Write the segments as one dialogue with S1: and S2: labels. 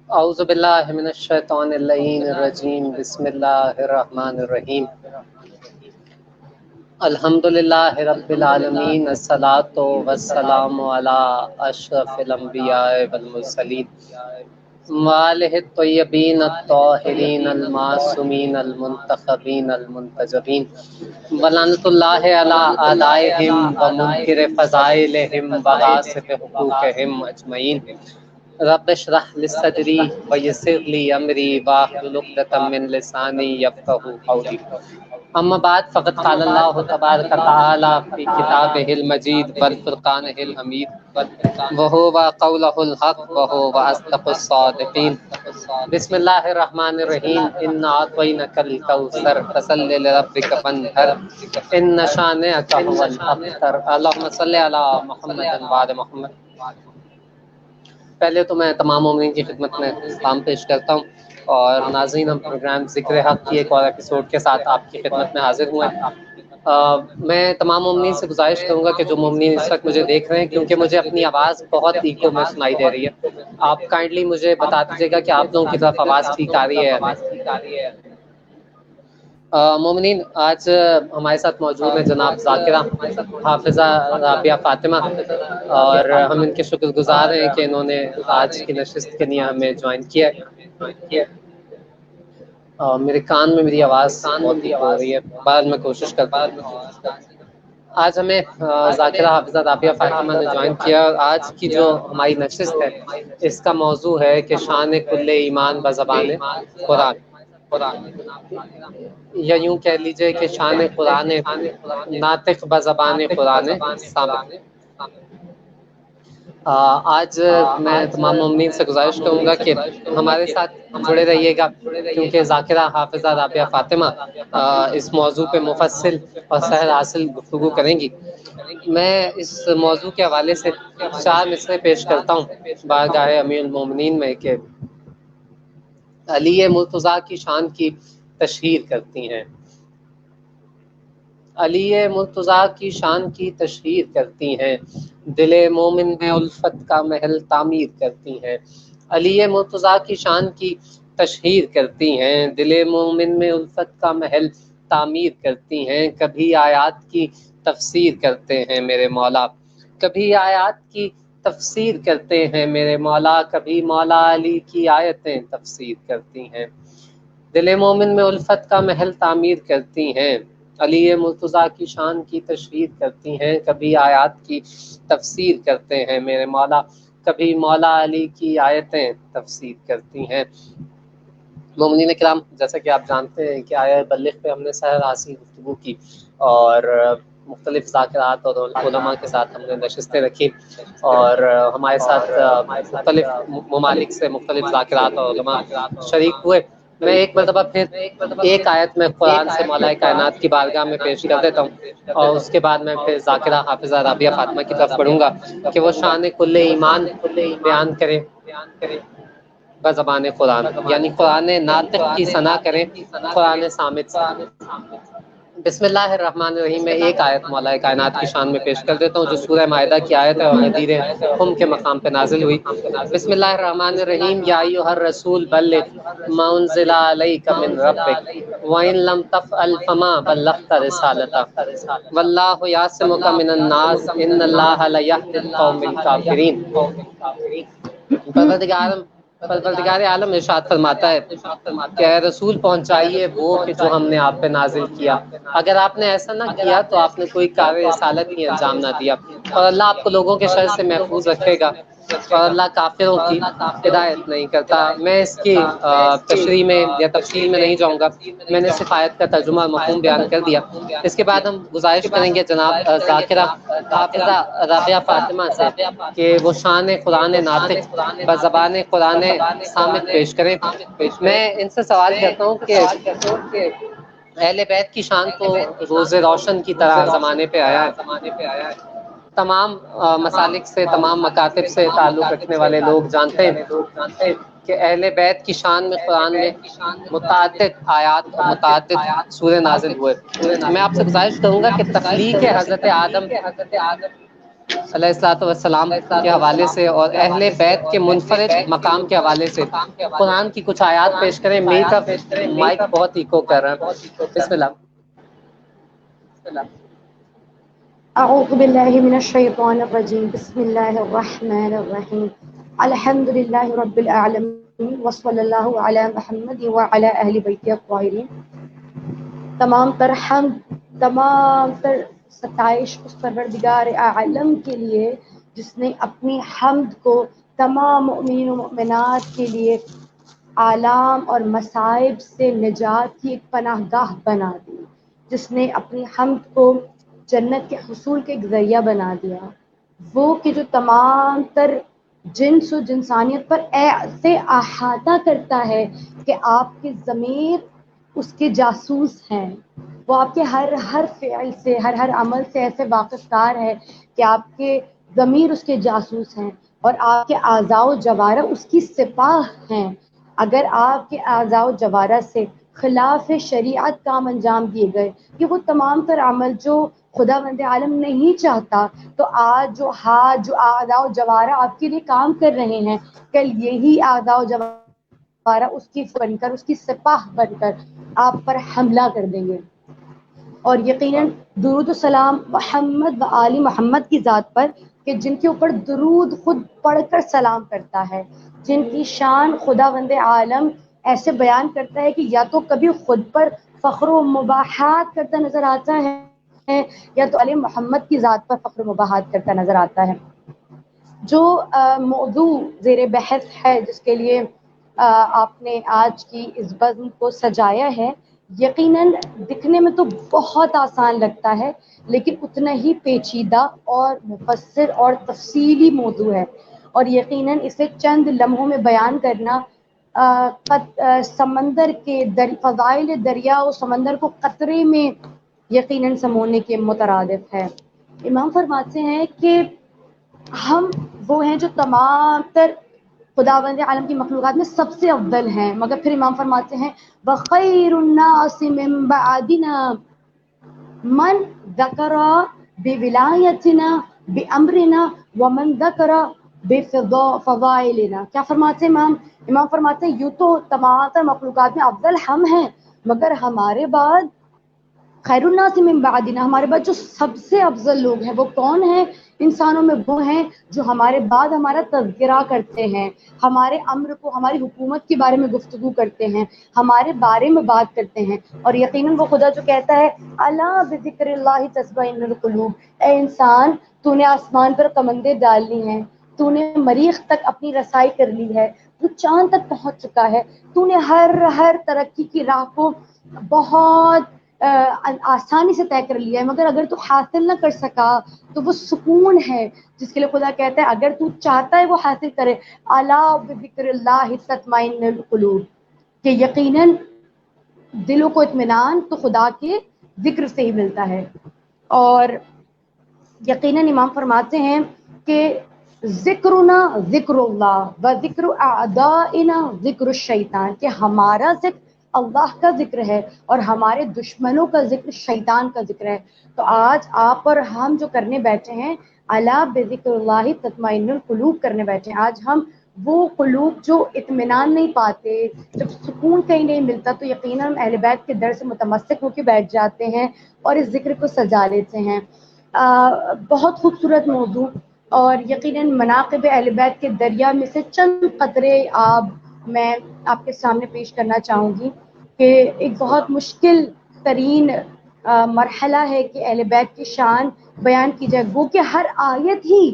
S1: اعوذ باللہ من الشیطان اللعین الرجیم بسم اللہ الرحمن الرحیم الحمد للہ رب العالمین الصلاۃ والسلام علی اشرف الانبیاء والمرسلین وآلہ الطیبین الطاہرین المعصومین المنتخبین المنتجبین ولعنۃ اللہ علی اعدائہم ومنکر فضائلہم وغاصب حقوقہم اجمعین رب اشرح لی صدری ویسر لی امری واحلل عقدۃ من لسانی یفقہوا قولی اما بعد فقد قال اللہ تبارک تعالی فی کتابہ المجید والفرقانہ الحمید وہو قولہ الحق وہو اصدق الصادقین بسم اللہ الرحمن الرحیم انا اعطیناک الکوثر فصل لربک وانحر ان شانئک هو الابتر اللہم صل علی محمد وعلی محمد۔ پہلے تو میں تمام مومنین کی خدمت میں سلام پیش کرتا ہوں، اور ناظرین، ہم پروگرام ذکر حق کی ایک اور ایپیسوڈ کے ساتھ آپ کی خدمت میں حاضر ہوئے ہیں۔ میں تمام مومنین سے گزارش کروں گا کہ جو مومنین اس وقت مجھے دیکھ رہے ہیں، کیونکہ مجھے اپنی آواز بہت ایکو میں سنائی دے رہی ہے، آپ کائنڈلی مجھے بتا دیجیے گا کہ آپ لوگوں کی طرف آواز ٹھیک آ رہی ہے یا نہیں۔ مومنین، آج ہمارے ساتھ موجود ہیں جناب ذاکرہ حافظہ رابعہ فاطمہ، اور ہم ان کے شکر گزار ہیں کہ انہوں نے آج کی نشست کے لیے ہمیں جوائن کیا ہے۔ میرے کان میں میری آواز بہت ہی ہو رہی ہے، بعد میں کوشش کرتا ہوں۔ آج ہمیں ذاکرہ حافظہ رابعہ فاطمہ نے جوائن کیا، اور آج کی جو ہماری نشست ہے اس کا موضوع ہے کہ شان کل ایمان بزبان قرآن، یا یوں کہہ لیجئے کہ شان قرآن ناطق بزبان قرآن صامت۔ آج میں تمام مومنین سے گزارش کروں گا کہ ہمارے ساتھ جڑے رہیے گا، کیونکہ ذاکرہ حافظہ رابعہ فاطمہ اس موضوع پہ مفصل اور سحر حاصل گفتگو کریں گی۔ میں اس موضوع کے حوالے سے 4 مصرعے پیش کرتا ہوں بارگاہ امیر المومنین میں کہ علی مرتضیٰ کی شان کی تشہیر کرتی ہیں، علی مرتضیٰ کی شان کی تشہیر کرتی ہیں، دل مومن میں الفت کا محل تعمیر کرتی ہیں، علی مرتضیٰ کی شان کی تشہیر کرتی ہیں، دل مومن میں الفت کا محل تعمیر کرتی ہیں، کبھی آیات کی تفسیر کرتے ہیں میرے مولا، کبھی آیات کی تفسیر کرتے ہیں میرے مولا، کبھی مولا علی کی آیتیں تفسیر کرتی ہیں، دل مومن میں الفت کا محل تعمیر کرتی ہیں، علی مرتضیٰ کی شان کی تشہیر کرتی ہیں، کبھی آیات کی تفسیر کرتے ہیں میرے مولا، کبھی مولا علی کی آیتیں تفسیر کرتی ہیں۔ مومنین کرام، جیسا کہ آپ جانتے ہیں کہ آیا بلغ پہ ہم نے سحر حاصل گفتگو کی، اور مختلف ذاکرات اور علماء کے ساتھ ہم نے نشستیں رکھی، اور ہمارے ساتھ مختلف ممالک سے مختلف ذاکرات اور علماء شریک ہوئے۔ میں ایک مرتبہ پھر ایک آیت میں قرآن سے مولا کائنات کی بارگاہ میں پیش کر دیتا ہوں، اور اس کے بعد میں پھر ذاکرہ حافظہ رابعہ فاطمہ کی طرف پڑھوں گا کہ وہ شان کل ایمان بیان کرے بزبان قرآن، یعنی قرآن ناطق کی ثنا کریں قرآن صامت سے۔ بسم اللہ الرحمن الرحیم میں ایک آیت مولا کائنات کی شان میں پیش کر دیتا ہوں جو سورہ مائدہ کی آیت ہے اور غدیر خم کے مقام پہ نازل ہوئی۔ بسم اللہ الرحمن الرحیم، یا ایھا الرسول بلغ ما انزل الیک من ربک وان لم تفعل فما بلغت رسالتہ واللہ یعصمک من الناس ان اللہ لا یہدی القوم الکافرین۔ پروردگار عالم ارشاد فرماتا ہے کہ اے رسول پہنچائیے وہ کہ جو ہم نے آپ پہ نازل کیا، اگر آپ نے ایسا نہ کیا تو آپ نے کوئی کار رسالت ہی انجام نہ دیا، اور اللہ آپ کو لوگوں کے شر سے محفوظ رکھے گا، اور اللہ کافروں کی ہدایت نہیں کرتا۔ میں اس کی تشریح میں یا تفصیل میں نہیں جاؤں گا، میں نے صرف آیت کا ترجمہ اور مفہوم بیان کر دیا۔ اس کے بعد ہم گزارش کریں گے جناب ذاکرہ حافظہ رابعہ فاطمہ سے کہ وہ شان قرآن ناطق بزبان قرآن صامت پیش کریں۔ میں ان سے سوال کرتا ہوں کہ اہل بیت کی شان تو روز روشن کی طرح زمانے پہ آیا ہے، تمام مسالک سے، تمام مکاتب سے تعلق رکھنے والے لوگ جانتے ہیں کہ اہل بیت کی شان میں قرآن میں متعدد آیات اور متعدد سورے نازل ہوئے۔ میں آپ سے گزارش کروں گا کہ تخلیق حضرت آدم علیہ الصلوۃ والسلام کے حوالے سے اور اہل بیت کے منفرد مقام کے حوالے سے قرآن کی کچھ آیات پیش کریں. میری طرف مائک بہت ایکو کر رہا ہے. بسم اللہ.
S2: اعوذ باللہ من الشیطان الرجیم بسم اللہ الرحمن الرحیم الحمد للہ رب العالمین وصلی اللہ علی محمد وعلی اہل بیتہ الطاہرین. تمام تر حمد، تمام تر ستائش اس پروردگار عالم کے لیے جس نے اپنی حمد کو تمام مؤمنین و مؤمنات کے لیے آلام اور مصائب سے نجات کی ایک پناہ گاہ بنا دی، جس نے اپنی حمد کو جنت کے حصول کے ایک ذریعہ بنا دیا. وہ کہ جو تمام تر جنس و جنسانیت پر ایسے احاطہ کرتا ہے کہ آپ کے ضمیر اس کے جاسوس ہیں. وہ آپ کے ہر فعل سے، ہر عمل سے ایسے واقف کار ہے کہ آپ کے ضمیر اس کے جاسوس ہیں اور آپ کے اعضاء و جوارح اس کی سپاہ ہیں. اگر آپ کے اعضاء و جوارح سے خلاف شریعت کام انجام دیے گئے کہ وہ تمام تر عمل جو خداوند عالم نہیں چاہتا، تو آج جو اعضاء و جوارح آپ کے لیے کام کر رہے ہیں، کل یہی اعضاء و جوارح اس کی بن کر، اس کی سپاہ بن کر آپ پر حملہ کر دیں گے. اور یقیناً درود و سلام محمد و آل محمد کی ذات پر کہ جن کے اوپر درود خود پڑھ کر سلام کرتا ہے، جن کی شان خداوند عالم ایسے بیان کرتا ہے کہ یا تو کبھی خود پر فخر و مباحات کرتا نظر آتا ہے یا تو علی محمد کی ذات پر فخر و مباحات کرتا نظر آتا ہے. جو موضوع زیر بحث ہے، جس کے لیے آپ نے آج کی اس بزم کو سجایا ہے، یقیناً دکھنے میں تو بہت آسان لگتا ہے لیکن اتنا ہی پیچیدہ اور مفصل اور تفصیلی موضوع ہے. اور یقیناً اسے چند لمحوں میں بیان کرنا سمندر کے فضائل دریا و سمندر کو قطرے میں یقیناً سمونے کے مترادف ہے. امام فرماتے ہیں کہ ہم وہ ہیں جو تمام تر خداوند عالم کی مخلوقات میں سب سے افضل ہیں، مگر پھر امام فرماتے ہیں وَخَيْرُ النَّاسِ مِن بَعْدِنَا من ذکر بولایتنا بامرنا ومن ذکر بفضائلنا. کیا فرماتے ہیں امام فرماتے ہیں یوں تو تمام تر مخلوقات میں افضل ہم ہیں، مگر ہمارے بعد خیر الناس من بعدنا، ہمارے بعد جو سب سے افضل لوگ ہیں وہ کون ہیں؟ انسانوں میں وہ ہیں جو ہمارے بعد ہمارا تذکرہ کرتے ہیں، ہمارے امر کو، ہماری حکومت کے بارے میں گفتگو کرتے ہیں، ہمارے بارے میں بات کرتے ہیں. اور یقیناً وہ خدا جو کہتا ہے الا بذکر اللہ تطمئن القلوب، اے انسان تو نے آسمان پر کمندیں ڈال لی ہیں، تو نے مریخ تک اپنی رسائی کر لی ہے، تو چاند تک پہنچ چکا ہے، تو نے ہر ترقی کی راہ کو بہت آسانی سے طے کر لیا ہے، مگر اگر تو حاصل نہ کر سکا تو وہ سکون ہے جس کے لیے خدا کہتا ہے اگر تو چاہتا ہے وہ حاصل کرے الا بذکر اللہ تطمئن القلوب، کہ یقیناً دلوں کو اطمینان تو خدا کے ذکر سے ہی ملتا ہے. اور یقیناً امام فرماتے ہیں کہ ذکرنا ذکر اللہ و ذکر اعدائنا ذکر الشیطان، کہ ہمارا ذکر اللہ کا ذکر ہے اور ہمارے دشمنوں کا ذکر شیطان کا ذکر ہے. تو آج آپ اور ہم جو کرنے بیٹھے ہیں الا بذکر اللہ تطمئن القلوب کرنے بیٹھے ہیں. آج ہم وہ قلوب جو اطمینان نہیں پاتے، جب سکون کہیں نہیں ملتا، تو یقیناً اہل بیت کے در سے متمسک ہو کے بیٹھ جاتے ہیں اور اس ذکر کو سجا لیتے ہیں. بہت خوبصورت موضوع، اور یقیناً مناقب اہل بیت کے دریا میں سے چند قطرے میں آپ کے سامنے پیش کرنا چاہوں گی کہ ایک بہت مشکل ترین مرحلہ ہے کہ اہل بیت کی شان بیان کی جائے. وہ کہ ہر آیت ہی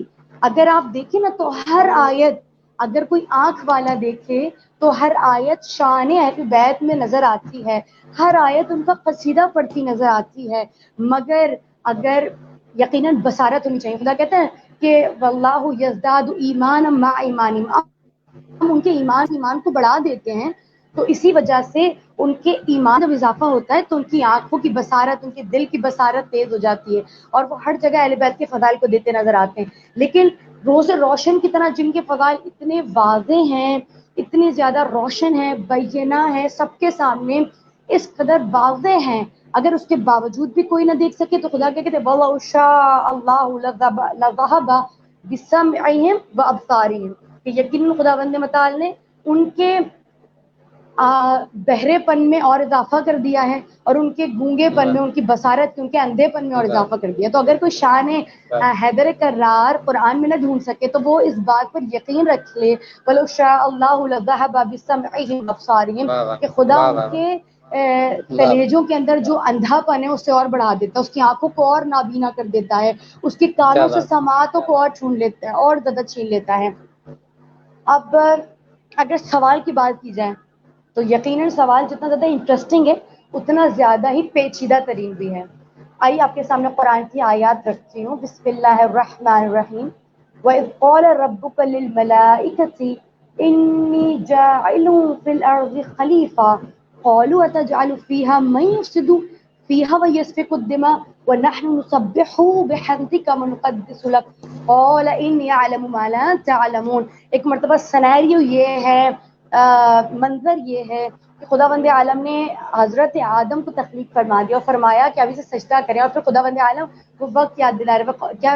S2: اگر آپ دیکھیں نا تو ہر آیت اگر کوئی آنکھ والا دیکھے تو ہر آیت شان اہل بیت میں نظر آتی ہے، ہر آیت ان کا قصیدہ پڑھتی نظر آتی ہے، مگر اگر یقیناً بصارت ہونی چاہیے. خدا کہتا ہے کہ واللہ یزداد ایمانا مع ایمانہم، ہم ان کے ایمان کو بڑھا دیتے ہیں، تو اسی وجہ سے ان کے ایمان جب اضافہ ہوتا ہے تو ان کی آنکھوں کی بصارت، ان کے دل کی بصارت تیز ہو جاتی ہے اور وہ ہر جگہ اہل بیت کے فضائل کو دیتے نظر آتے ہیں. لیکن روز روشن کی طرح جن کے فضائل اتنے واضح ہیں، اتنے زیادہ روشن ہیں، بینہ ہیں، سب کے سامنے اس قدر واضح ہیں، اگر اس کے باوجود بھی کوئی نہ دیکھ سکے تو خدا کیا کہتے ہیں وَلَوْ شَاءَ اللَّهُ لَذَهَبَ بِسَمْعِهِمْ وَأَبْصَارِهِمْ، کہ یقیناً خداوند متعال نے ان کے بہرے پن میں اور اضافہ کر دیا ہے، اور ان کے گونگے پن میں، ان کی بصارت، ان کے اندھے پن میں اور اضافہ کر دیا. تو اگر کوئی شان حیدر کرار قرآن میں نہ ڈھونڈ سکے تو وہ اس بات پر یقین رکھ لے وَلَوْ شَاءَ اللَّهُ لَذَهَبَ بِسَمْعِهِمْ وَأَبْصَارِهِمْ کہ خدا ان کے کلیجوں کے اندر جو اندھا پن ہے اس سے اور بڑھا دیتا ہے، اس کی آنکھوں کو اور نابینا کر دیتا ہے، اس کے کانوں سے سماعتوں کو اور چھین لیتا ہے اور زیادہ چھین لیتا ہے. اب اگر سوال کی بات کی جائے تو یقیناً سوال جتنا زیادہ انٹرسٹنگ ہے اتنا زیادہ ہی پیچیدہ ترین بھی ہے. آئیے آپ کے سامنے قرآن کی آیات رکھتی ہوں. بسم اللہ الرحمن الرحیم. وَإِذْ قَالَ رَبُّكَ لِلْمَلَائِكَةِ إِنِّي جَاعِلٌ فِي الْأَرْضِ خَلِيفَةً قَالُوا أَتَجْعَلُ فِيهَا مَن يُفْسِدُ فِيهَا وَيَسْفِكُ الدِّمَاءَ وَنَحْنُ نُسَبِّحُ بِحَمْدِكَ وَنُقَدِّسُ لَكَ قَالَ إِنِّي أَعْلَمُ مَا لَا تَعْلَمُونَ. ایک مرتبہ سینیریو یہ ہے، منظر یہ ہے کہ خداوند عالم نے حضرت آدم کو تخلیق فرما دیا اور فرمایا کہ ابھی سے سجدہ کریں، اور پھر خداوند عالم وہ وقت یاد دلا رہا ہے، کیا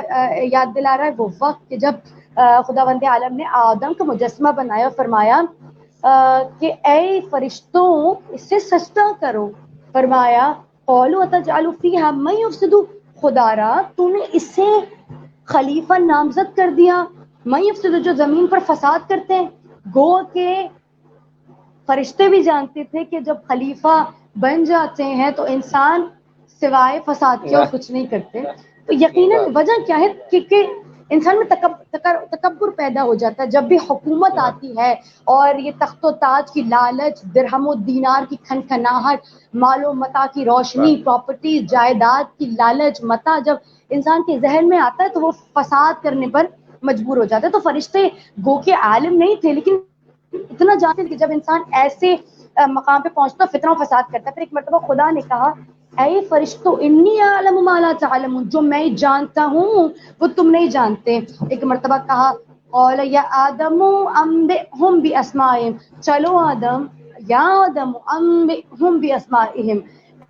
S2: یاد دلا رہا ہے؟ وہ وقت کہ جب خداوند عالم نے آدم کا مجسمہ بنایا اور فرمایا کہ اے فرشتوں اس سے سجدہ کرو. فرمایا قولوا اتجعل فیہا من یفسد، خدا را تو نے اسے خلیفہ نامزد کر دیا، من یفسد جو زمین پر فساد کرتے ہیں. گو کہ فرشتے بھی جانتے تھے کہ جب خلیفہ بن جاتے ہیں تو انسان سوائے فساد کے اور کچھ نہیں کرتے. تو یقیناً وجہ کیا ہے کہ انسان میں تکبر پیدا ہو جاتا ہے جب بھی حکومت آتی ہے، اور یہ تخت و تاج کی لالچ، درہم و دینار کی کھنکھناہٹ، مال و متاع کی روشنی، پراپرٹیز، جائیداد کی لالچ، متاع جب انسان کے ذہن میں آتا ہے تو وہ فساد کرنے پر مجبور ہو جاتا ہے. تو فرشتے گو کے عالم نہیں تھے لیکن اتنا جانتے کہ جب انسان ایسے مقام پہ پہنچتا فتنہ و فساد کرتا ہے. پھر ایک مرتبہ خدا نے کہا اے فرشتو انی اعلم ما لا تعلمون، جو میں جانتا ہوں وہ تم نہیں جانتے. ایک مرتبہ کہا قال یا آدم انبئهم باسمائهم، چلو آدم، یا آدم انبئهم باسمائهم،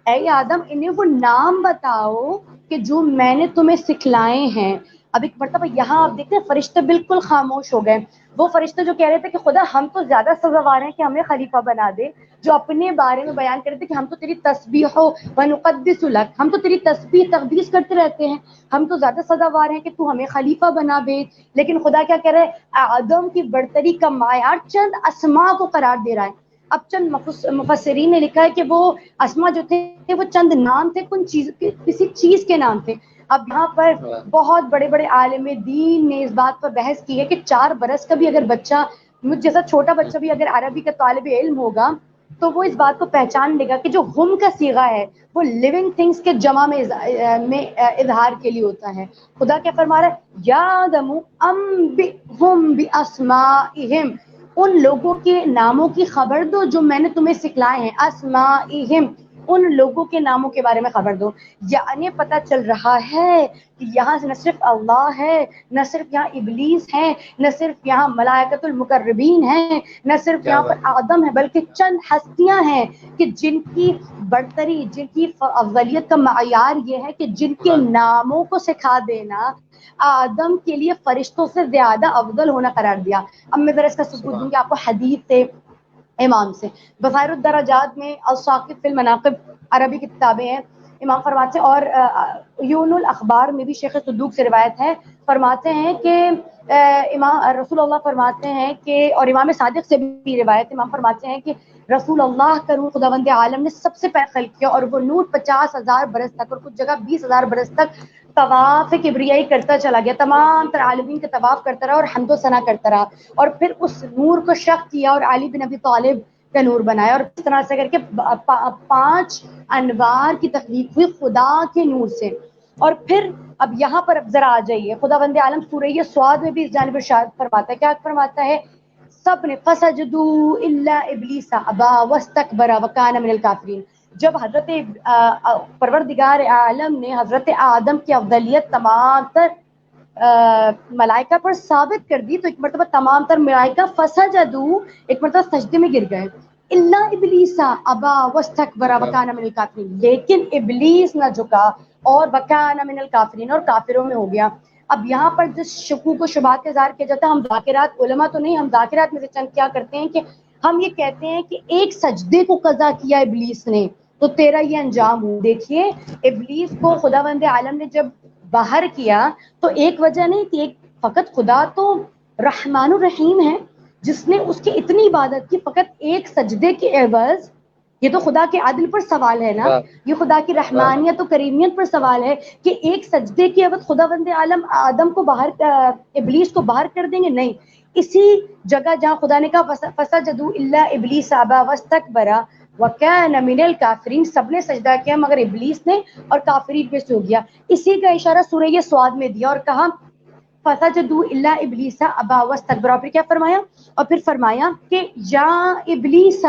S2: اے آدم انہیں وہ نام بتاؤ کہ جو میں نے تمہیں سکھلائے ہیں. اب ایک مرتبہ یہاں آپ دیکھتے ہیں فرشتے بالکل خاموش ہو گئے. وہ فرشتے جو کہہ رہے تھے کہ خدا ہم تو زیادہ سزاوار ہیں کہ ہمیں خلیفہ بنا دے، جو اپنے بارے میں بیان کر رہے تھے کہ ہم تو تیری تسبیح و نقدس لک، ہم تو تیری تسبیح تقدیس کرتے رہتے ہیں، ہم تو زیادہ سزاوار ہیں کہ تو ہمیں خلیفہ بنا دے. لیکن خدا کیا کہہ رہے ہے؟ آدم کی برتری کا معیار چند اسماء کو قرار دے رہا ہے. اب چند مفسرین نے لکھا ہے کہ وہ اسماء جو تھے وہ چند نام تھے، کسی چیز کے نام تھے. اب یہاں پر بہت بڑے بڑے عالم دین نے اس بات پر بحث کی ہے کہ 4 برس کا بھی اگر بچہ، مجھ جیسا چھوٹا بچہ بھی اگر عربی کا طالب علم ہوگا تو وہ اس بات کو پہچان لے گا کہ جو ہم کا صیغہ ہے وہ لیونگ تھنگز کے جمع میں اظہار کے لیے ہوتا ہے. خدا کیا فرما رہا ہے؟ یا آدم انبئہم باسمائہم، ان لوگوں کے ناموں کی خبر دو جو میں نے تمہیں سکھلائے ہیں. اسمائہم، ان لوگوں کے ناموں کے بارے میں خبر دو. یعنی پتہ چل رہا ہے کہ یہاں سے نہ صرف اللہ ہے، نہ صرف یہاں ابلیس ہے، نہ صرف یہاں ملائکۃ المقربین ہیں، نہ صرف یہاں پر آدم ہے، بلکہ چند ہستیاں ہیں کہ جن کی برتری، جن کی افضلیت کا معیار یہ ہے کہ جن کے ناموں کو سکھا دینا آدم کے لیے فرشتوں سے زیادہ افضل ہونا قرار دیا. اب میں ذرا اس کا ثبوت دوں گی آپ کو حدیث سے، امام سے. بصائر الدرجات میں الساقط فی المناقب عربی کی کتابیں ہیں. امام فرماتے ہیں، اور یون الاخبار میں بھی شیخ صدوق سے روایت ہے، فرماتے ہیں کہ امام رسول اللہ فرماتے ہیں کہ، اور امام صادق سے بھی روایت، امام فرماتے ہیں کہ رسول اللہ کا نور خداوند عالم نے سب سے پہلے خلق کیا، اور وہ نور 50,000 برس تک اور کچھ جگہ 20,000 برس تک طواف کبریائی کرتا چلا گیا، تمام تر عالمین کے طواف کرتا رہا اور حمد و ثنا کرتا رہا، اور پھر اس نور کو شق کیا اور علی بن ابی طالب کا نور بنایا، اور اس طرح سے کر کے 5 انوار کی تخلیق ہوئی خدا کے نور سے. اور پھر اب یہاں پر اب ذرا آ جائیے، خداوند عالم سورہ سواد میں بھی اس جانب ارشاد فرماتا ہے. کیا فرماتا ہے؟ سب نے فسجدوا الا ابلیس ابا واستكبر وكان من الكافرین. جب حضرت پروردگار عالم نے حضرت آدم کی افضلیت تمام تر ملائکہ پر ثابت کر دی تو ایک مرتبہ تمام تر ملائکہ فسجدوا، ایک مرتبہ سجدے میں گر گئے. الا ابلیس ابا واستکبر وکان من الکافرین، لیکن ابلیس نہ جھکا اور وکان من الکافرین، اور کافروں میں ہو گیا۔ اب یہاں پر جس شکوک و شبہات کا اظہار کیا جاتا ہے، ہم ذاکرات علماء تو نہیں، ہم ذاکرات میں سے چند کیا کرتے ہیں کہ ہم یہ کہتے ہیں کہ ایک سجدے کو قضا کیا ابلیس نے تو تیرا یہ انجام ہو۔ دیکھیے ابلیس کو خداوند عالم نے جب باہر کیا تو ایک وجہ نہیں تھی، ایک فقط خدا تو رحمان الرحیم ہے جس نے اس کی اتنی عبادت کی فقط ایک سجدے کے عوض۔ یہ تو خدا کے عدل پر سوال ہے نا، یہ خدا کی رحمانیت و کریمیت پر سوال ہے کہ ایک سجدے کے عوض خداوند عالم آدم کو باہر، ابلیس کو باہر کر دیں گے؟ نہیں، اسی جگہ جہاں خدا نے کہا فسجدوا الا ابلیس ابا واستکبر وکان من الکافرین، سب نے سجدہ کیا مگر ابلیس نے اور کافرین میں سے ہو گیا۔ اسی کا اشارہ سورہ سواد میں دیا اور کہا فسجدوا الا ابلیس ابا واستکبر، اور پھر کیا فرمایا؟ اور پھر فرمایا کہ یا ابلیس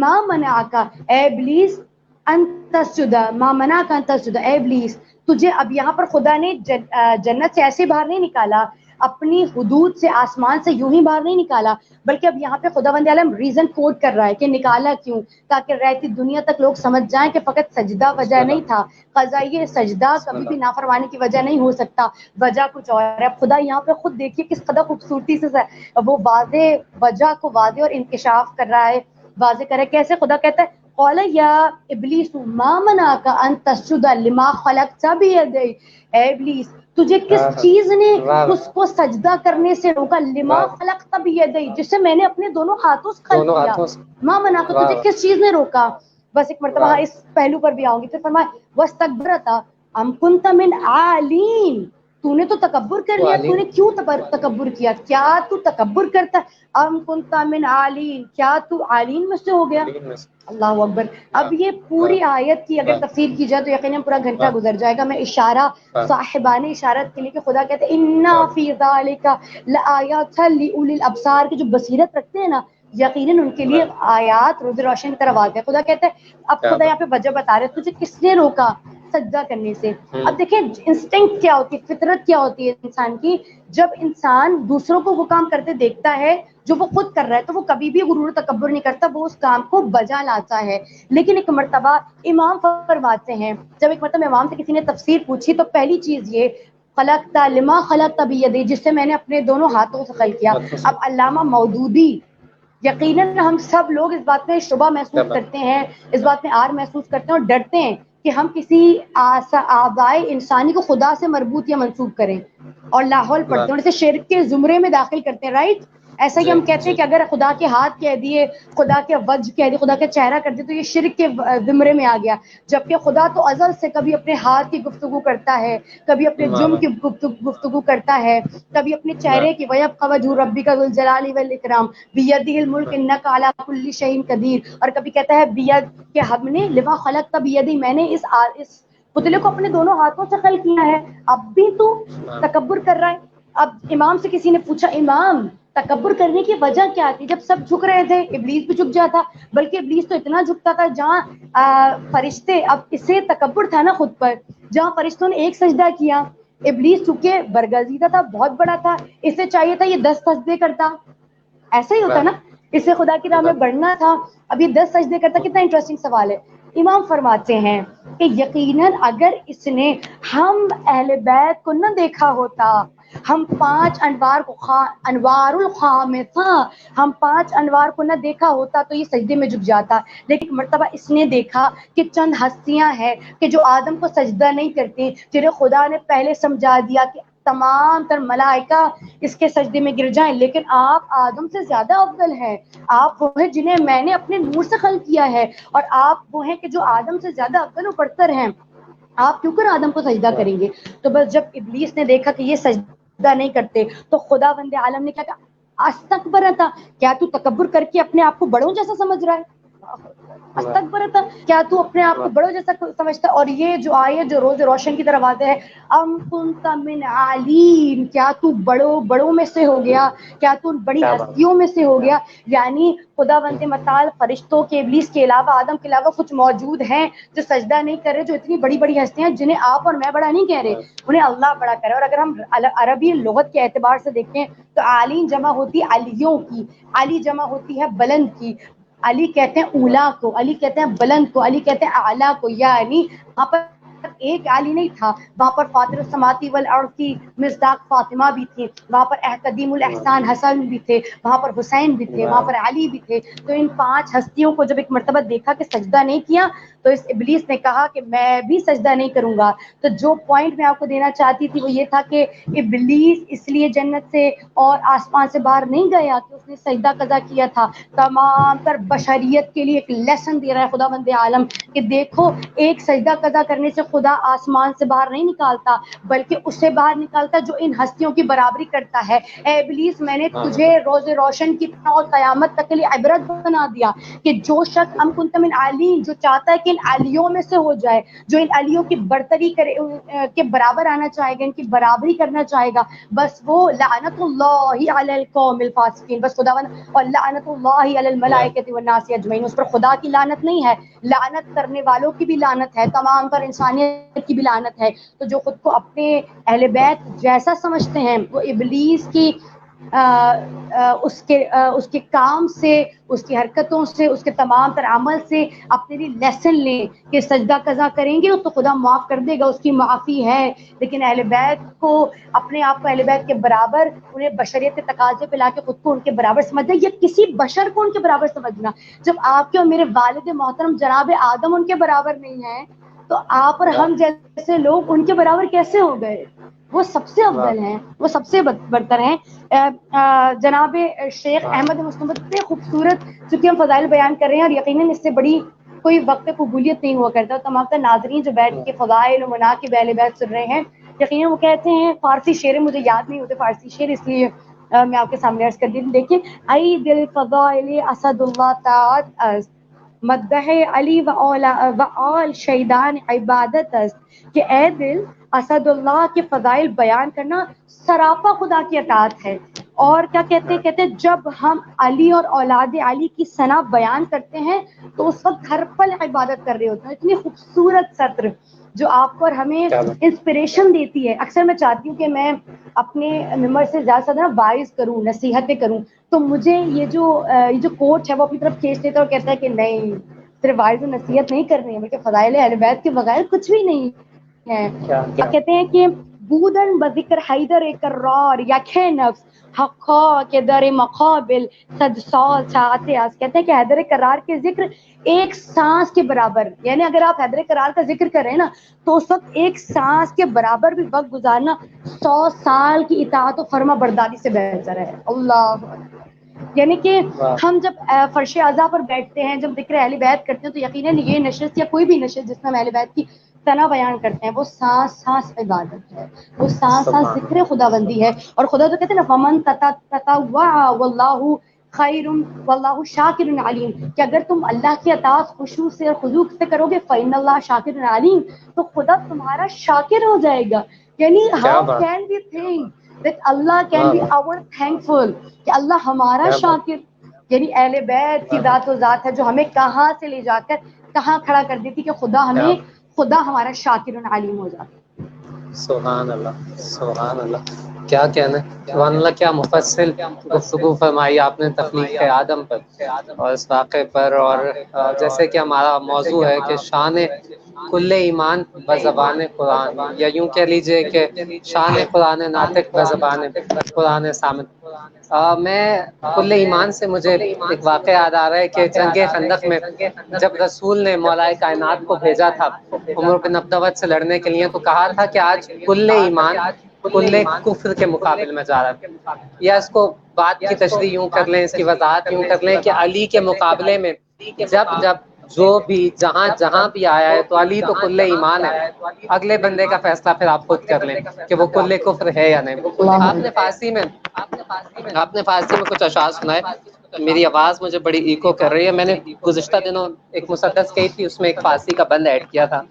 S2: ما منعک، اے ابلیس ان تسجد، ما منعک ان تسجد، اے ابلیس تجھے، اب یہاں پر خدا نے جنت سے ایسے باہر نہیں نکالا، اپنی حدود سے، آسمان سے یوں ہی باہر نہیں نکالا، بلکہ اب یہاں پہ خداوند عالم ریزن کوٹ کر رہا ہے کہ نکالا کیوں، تاکہ رہتی دنیا تک لوگ سمجھ جائیں کہ فقط سجدہ وجہ نہیں تھا، قضائیہ سجدہ کبھی بھی نافرمانی کی وجہ نہیں ہو سکتا، وجہ کچھ اور ہے۔ اب خدا یہاں پہ خود دیکھیے کس قدر خوبصورتی سے وہ واضح وجہ کو واضح اور انکشاف کر رہا ہے، واضح کر رہا ہے۔ کیسے؟ خدا کہتا ہے قال یا ابلیس ما منعک ان تسجد لما خلقت بیدی، اے ابلیس تجھے کس چیز نے اس کو سجدہ کرنے سے روکا؟ لما خلقت بیدی، جسے میں نے اپنے دونوں ہاتھوں سے خلق کیا، ما منعک، تجھے کس چیز نے روکا؟ بس ایک مرتبہ اس پہلو پر بھی آؤں گی۔ پھر فرمایا واستکبرت ام کنت من عالین، تو نے تو تکبر کر لیا، تو نے کیوں تکبر کیا؟ کیا تو تکبر کرتا ہے؟ ام کنت من عالین، کیا تو عالین میں سے ہو گیا؟ اللہ اکبر۔ اب یہ پوری آیت کی اگر تفسیر کی جائے تو یقیناً پورا گھنٹہ گزر جائے گا۔ میں اشارہ صاحبان اشارت کے لیے کہ خدا کہتے ہیں انا فی ذالک لآیات لأولی الابصار، کے جو بصیرت رکھتے ہیں نا یقیناً ان کے لیے آیات روز روشن کی طرف آتے ہیں۔ خدا کہتا ہے، اب خدا یہاں پہ وجہ بتا رہے تجھے کس نے روکا سجدہ کرنے سے؟ اب دیکھیں انسٹنکٹ کیا ہوتی ہے، فطرت کیا ہوتی ہے انسان کی، جب انسان دوسروں کو وہ کام کرتے دیکھتا ہے جو وہ خود کر رہا ہے تو وہ کبھی بھی غرور و تکبر نہیں کرتا، وہ اس کام کو بجا لاتا ہے۔ لیکن ایک مرتبہ امام فرماتے ہیں، جب ایک مرتبہ امام سے کسی نے تفسیر پوچھی تو پہلی چیز یہ خلقت لما خلقت بیدی، جس سے میں نے اپنے دونوں ہاتھوں سے خلق کیا۔ اب علامہ مودودی، یقیناً ہم سب لوگ اس بات میں شبہ محسوس کرتے ہیں، اس بات میں آر محسوس کرتے ہیں اور ڈرتے ہیں کہ ہم کسی آبائے انسانی کو خدا سے مربوط یا منسوب کریں اور لاہور پڑھتے ہیں، اسے شرک کے زمرے میں داخل کرتے ہیں، رائٹ؟ ایسا کہ ہم کہتے ہیں کہ اگر خدا کے ہاتھ کہہ دیے، خدا کے وجہ کہہ دیے، خدا کا چہرہ کر دیے تو یہ شرک کے زمرے میں آ گیا، جبکہ خدا تو ازل سے کبھی اپنے ہاتھ کی گفتگو کرتا ہے، کبھی اپنے جرم کی گفتگو کرتا ہے، کبھی اپنے چہرے کی، وَيَبْقَى وَجْهُ رَبِّكَ ذُو الْجَلَالِ وَالْإِكْرَامِ بِيَدِهِ الْمُلْكُ إِنَّكَ عَلَى كُلِّ شَيْءٍ قَدِيرٌ، اور کبھی کہتا ہے بید کہ ہم نے لما خلقت بیدی، میں نے اس پتلے کو اپنے دونوں ہاتھوں سے خلق کیا ہے، اب بھی تو تکبر کر رہا ہے۔ اب امام سے کسی نے پوچھا امام تکبر کرنے کی وجہ کیا تھی؟ جب سب جھک رہے تھے ابلیس بھی جھک جاتا، بلکہ ابلیس تو اتنا جھکتا تھا جہاں فرشتے، اب اسے تکبر تھا نا خود پر، جہاں فرشتوں نے ایک سجدہ کیا، ابلیس چونکہ برگزیدہ تھا، بہت بڑا تھا، اسے چاہیے تھا یہ 10 سجدے کرتا، ایسا ہی ہوتا نا، اسے خدا کی راہ میں بڑھنا تھا، اب یہ 10 سجدے کرتا۔ کتنا انٹرسٹنگ سوال ہے۔ امام فرماتے ہیں کہ یقیناً اگر اس نے ہم اہل بیت کو نہ دیکھا ہوتا، ہم 5 انوار کو انوار الخامسہ، ہم 5 انوار کو نہ دیکھا ہوتا تو یہ سجدے میں جھک جاتا، لیکن مرتبہ اس نے دیکھا کہ چند ہستیاں ہیں کہ جو آدم کو سجدہ نہیں کرتی، جنہیں خدا نے پہلے سمجھا دیا کہ تمام تر ملائکہ اس کے سجدے میں گر جائیں، لیکن آپ آدم سے زیادہ افضل ہیں، آپ وہ ہیں جنہیں میں نے اپنے نور سے خلق کیا ہے، اور آپ وہ ہیں کہ جو آدم سے زیادہ افضل و برتر ہیں، آپ کیوں کر آدم کو سجدہ کریں گے؟ تو بس جب ابلیس نے دیکھا کہ یہ سجدہ نہیں کرتے تو خدا بند عالم نے کیا کہا استکبرتا، کیا تو تکبر کر کے اپنے آپ کو بڑوں جیسا سمجھ رہا ہے؟ استکبرتا، کیا تو اپنے آپ کو بڑوں جیسا سمجھتا ہے؟ اور یہ جو آیت جو روز روشن کی طرف آتے ہیں، ام کنت من عالین، کیا تو بڑوں میں سے ہو گیا، کیا تو بڑی ہستیوں میں سے ہو گیا، یعنی خدا بند متعال فرشتوں کے، ابلیس کے علاوہ، آدم کے علاوہ کچھ موجود ہیں جو سجدہ نہیں کر رہے، جو اتنی بڑی بڑی ہستیاں ہیں جنہیں آپ اور میں بڑا نہیں کہہ رہے، انہیں اللہ بڑا کہہ رہا ہے۔ اور اگر ہم عربی لغت کے اعتبار سے دیکھیں تو عالین جمع ہوتی ہے علیوں کی، علی جمع ہوتی ہے بلند کی، علی کہتے ہیں اولا کو، علی کہتے ہیں بلند کو، علی کہتے ہیں اعلیٰ کو، یعنی وہاں پر ایک علی نہیں تھا، وہاں پر فاطر السماوات والارض کی مصداق فاطمہ بھی تھی، وہاں پر قدیم الاحسان حسن بھی تھے، وہاں پر حسین بھی تھے، وہاں پر علی بھی تھے. تو ان 5 ہستیوں کو جب ایک مرتبہ دیکھا کہ سجدہ نہیں کیا تو اس ابلیس نے کہا کہ میں بھی سجدہ نہیں کروں گا. تو جو پوائنٹ میں آپ کو دینا چاہتی تھی وہ یہ تھا کہ ابلیس اس لیے جنت سے اور آسمان سے باہر نہیں گیا کہ اس نے سجدہ قضا کیا تھا. تمام تر بشریت کے لیے ایک لیسن دے رہا ہے خدا بند عالم کہ دیکھو ایک سجدہ قضا کرنے سے خدا آسمان سے باہر نہیں نکالتا بلکہ اسے باہر نکالتا جو ان ہستیوں کی برابری کرتا ہے. اے ابلیس میں نے تجھے روز روشن کی طرح اور قیامت تک کے لیے عبرت بنا دیا کہ جو شخص ام کنت من علی جو چاہتا ہے کہ ان علیوں میں سے ہو جائے، جو ان علیوں کی برتری کرے کے برابر آنا چاہے گا، ان کی برابری کرنا چاہے گا، بس وہ لعنت اللہ علی القوم الفاسقین، بس خداوند اور لعنت اللہ علی الملائکۃ والناس اجمعین، اس پر خدا کی لعنت نہیں ہے، لعنت کرنے والوں کی بھی لعنت ہے، تمام پر انسانیت کی بھی لعنت ہے. تو جو خود کو اپنے اہل بیت جیسا سمجھتے ہیں وہ ابلیس کی اس کے کام سے، اس کی حرکتوں سے، اس کے تمام تر عمل سے اپنے لیے لیسن لیں کہ سجدہ قضا کریں گے تو خدا معاف کر دے گا، اس کی معافی ہے. لیکن اہل بیت کو اپنے آپ کو اہل بیت کے برابر، انہیں بشریت کے تقاضے پہ لا کے خود کو ان کے برابر سمجھنا یا کسی بشر کو ان کے برابر سمجھنا، جب آپ کے اور میرے والد محترم جناب آدم ان کے برابر نہیں ہیں تو آپ اور ہم جیسے لوگ ان کے برابر کیسے ہو گئے؟ وہ سب سے افضل ہیں، وہ سب سے برتر ہیں. جناب شیخ احمد مصطفی اتنے خوبصورت، چونکہ ہم فضائل بیان کر رہے ہیں اور یقیناً اس سے بڑی کوئی وقت قبولیت نہیں ہوا کرتا. تمام تر ناظرین جو بیٹھ کے فضائل و مناقب اہل بیت سن رہے ہیں، یقیناً وہ کہتے ہیں فارسی شعر مجھے یاد نہیں ہوتے فارسی شعر، اس لیے میں آپ کے سامنے عرض کر دی. دیکھیں ای دل فضائل اسد اللہ تعالی از مدح علی و آل شیدان عبادت است، کہ اے دل اسد اللہ کے فضائل بیان کرنا سراپا خدا کی اطاعت ہے. اور کیا کہتے ہیں جب ہم علی اور اولاد علی کی ثنا بیان کرتے ہیں تو اس وقت ہر پل عبادت کر رہے ہوتے ہیں. اتنی خوبصورت سطر جو آپ کو اور ہمیں انسپریشن دیتی ہے. اکثر میں چاہتی ہوں کہ میں اپنے ممبر سے زیادہ سے زیادہ وائز کروں، نصیحتیں کروں، تو مجھے یہ جو کوچ ہے وہ اپنی طرف کھینچ لیتا ہے اور کہتا ہے کہ نہیں صرف وائز و نصیحت نہیں کرنی ہے بلکہ فضائل اہل بیت کے بغیر کچھ بھی نہیں ہے. کہتے ہیں کہ بودن بذکر حیدر کرار یکھے نفس حقا کے در مقابل صد سال چاہتے اس. کہتے ہیں کہ حیدر کرار کے ذکر ایک سانس کے برابر، یعنی اگر آپ حیدر کرار کا ذکر کریں نا تو اس وقت ایک سانس کے برابر بھی وقت گزارنا 100 سال کی اطاعت و فرما برداری سے بہتر ہے. اللہ، یعنی کہ ہم جب فرش اعضاء پر بیٹھتے ہیں، جب ذکر اہل بیت کرتے ہیں تو یقیناً یہ نشست یا کوئی بھی نشست جس میں ہم اہل بیت کی ثنا بیان کرتے ہیں وہ سانس سانس عبادت ہے، وہ سانس سانس ذکر خدا بندی ہے. اور خدا تو کہتے ہیں نا فمن تطوع واللہ خیر واللہ شاکر علیم، کہ اگر تم اللہ کی اطاعت خشوع سے اور خضوع سے کرو گے فإن اللہ شاکر علیم، تو خدا تمہارا شاکر ہو جائے گا. یعنی how can we think that Allah can be our thankful, کہ اللہ ہمارا شاکر، یعنی اہل بیت کی ذات و ذات ہے جو ہمیں کہاں سے لے جا کر کہاں کھڑا کر دیتی کہ خدا ہمارا شاکر علیم ہو جاتا.
S1: سبحان اللہ، سبحان اللہ، کیا کہنا ہے. سبحان اللہ، کیا مفصل گفتگو فرمائی آپ نے تخلیق آدم پر اور اس واقعے پر. اور جیسے کہ ہمارا موضوع ہے کہ شان کل ایمان بزبان قرآن، یا یوں کہہ لیجئے کہ شان قرآن ناطق بزبان قرآن صامت. میں کل ایمان سے مجھے ایک واقعہ یاد آ رہا ہے کہ جنگ خندق میں جب رسول نے مولا کائنات کو بھیجا تھا عمر بن عبدود سے لڑنے کے لیے، تو کہا تھا کہ آج کل ایمان کل کفر کے مقابل میں جا رہا ہے. یا اس کو بات کی تشریح یوں کر لیں، اس کی وضاحت یوں کر لیں کہ علی کے مقابلے میں جب جو بھی جہاں بھی آیا ہے تو علی تو کل ایمان ہے. اگلے بندے کا فیصلہ پھر آپ خود کر لیں کہ وہ کل کفر ہے یا نہیں. آپ نے فارسی میں کچھ اشعار سنائے. میری آواز مجھے بڑی ایکو کر رہی ہے. میں نے گزشتہ دنوں ایک مسدس کہی تھی، اس میں ایک فارسی کا بند ایڈ کیا تھا،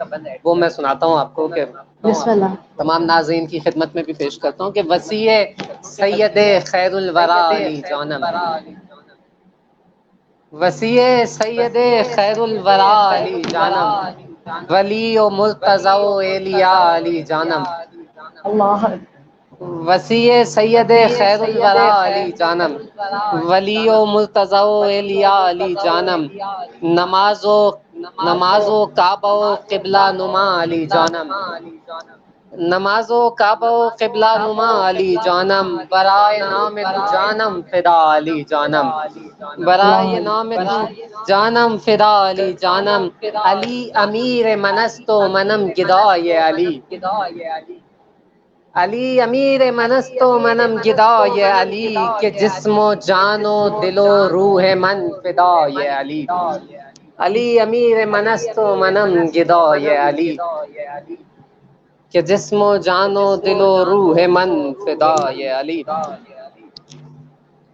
S1: وہ میں سناتا ہوں آپ کو کہ
S2: بسم اللہ.
S1: تمام ناظرین کی خدمت میں بھی پیش کرتا ہوں کہ وسیع سید خیر الورا علی جانم، وسیع سید خیر الورا علی جانم، ولی و مرتضی و الیاء علی جانم،
S2: اللہ
S1: وسیع سید خیر الورا علی جانم، ولی و مرتضی و الیاء علی جانم، نماز و کعبہ و قبلہ نما علی جانم، نماز و کعبہ و قبلہ نما علی جانم، برائے نام تو جانم فدا علی جانم، برائے نام تو جانم فدا علی جانم، علی امیر منست و منم گدای علی، علی امیر منست و منم گدای علی، کہ جسم و جان و دل و روح من فدای علی، علی امیر منست و منم گدای علی، کہ جسم و جان و دل و روح من فدای علی۔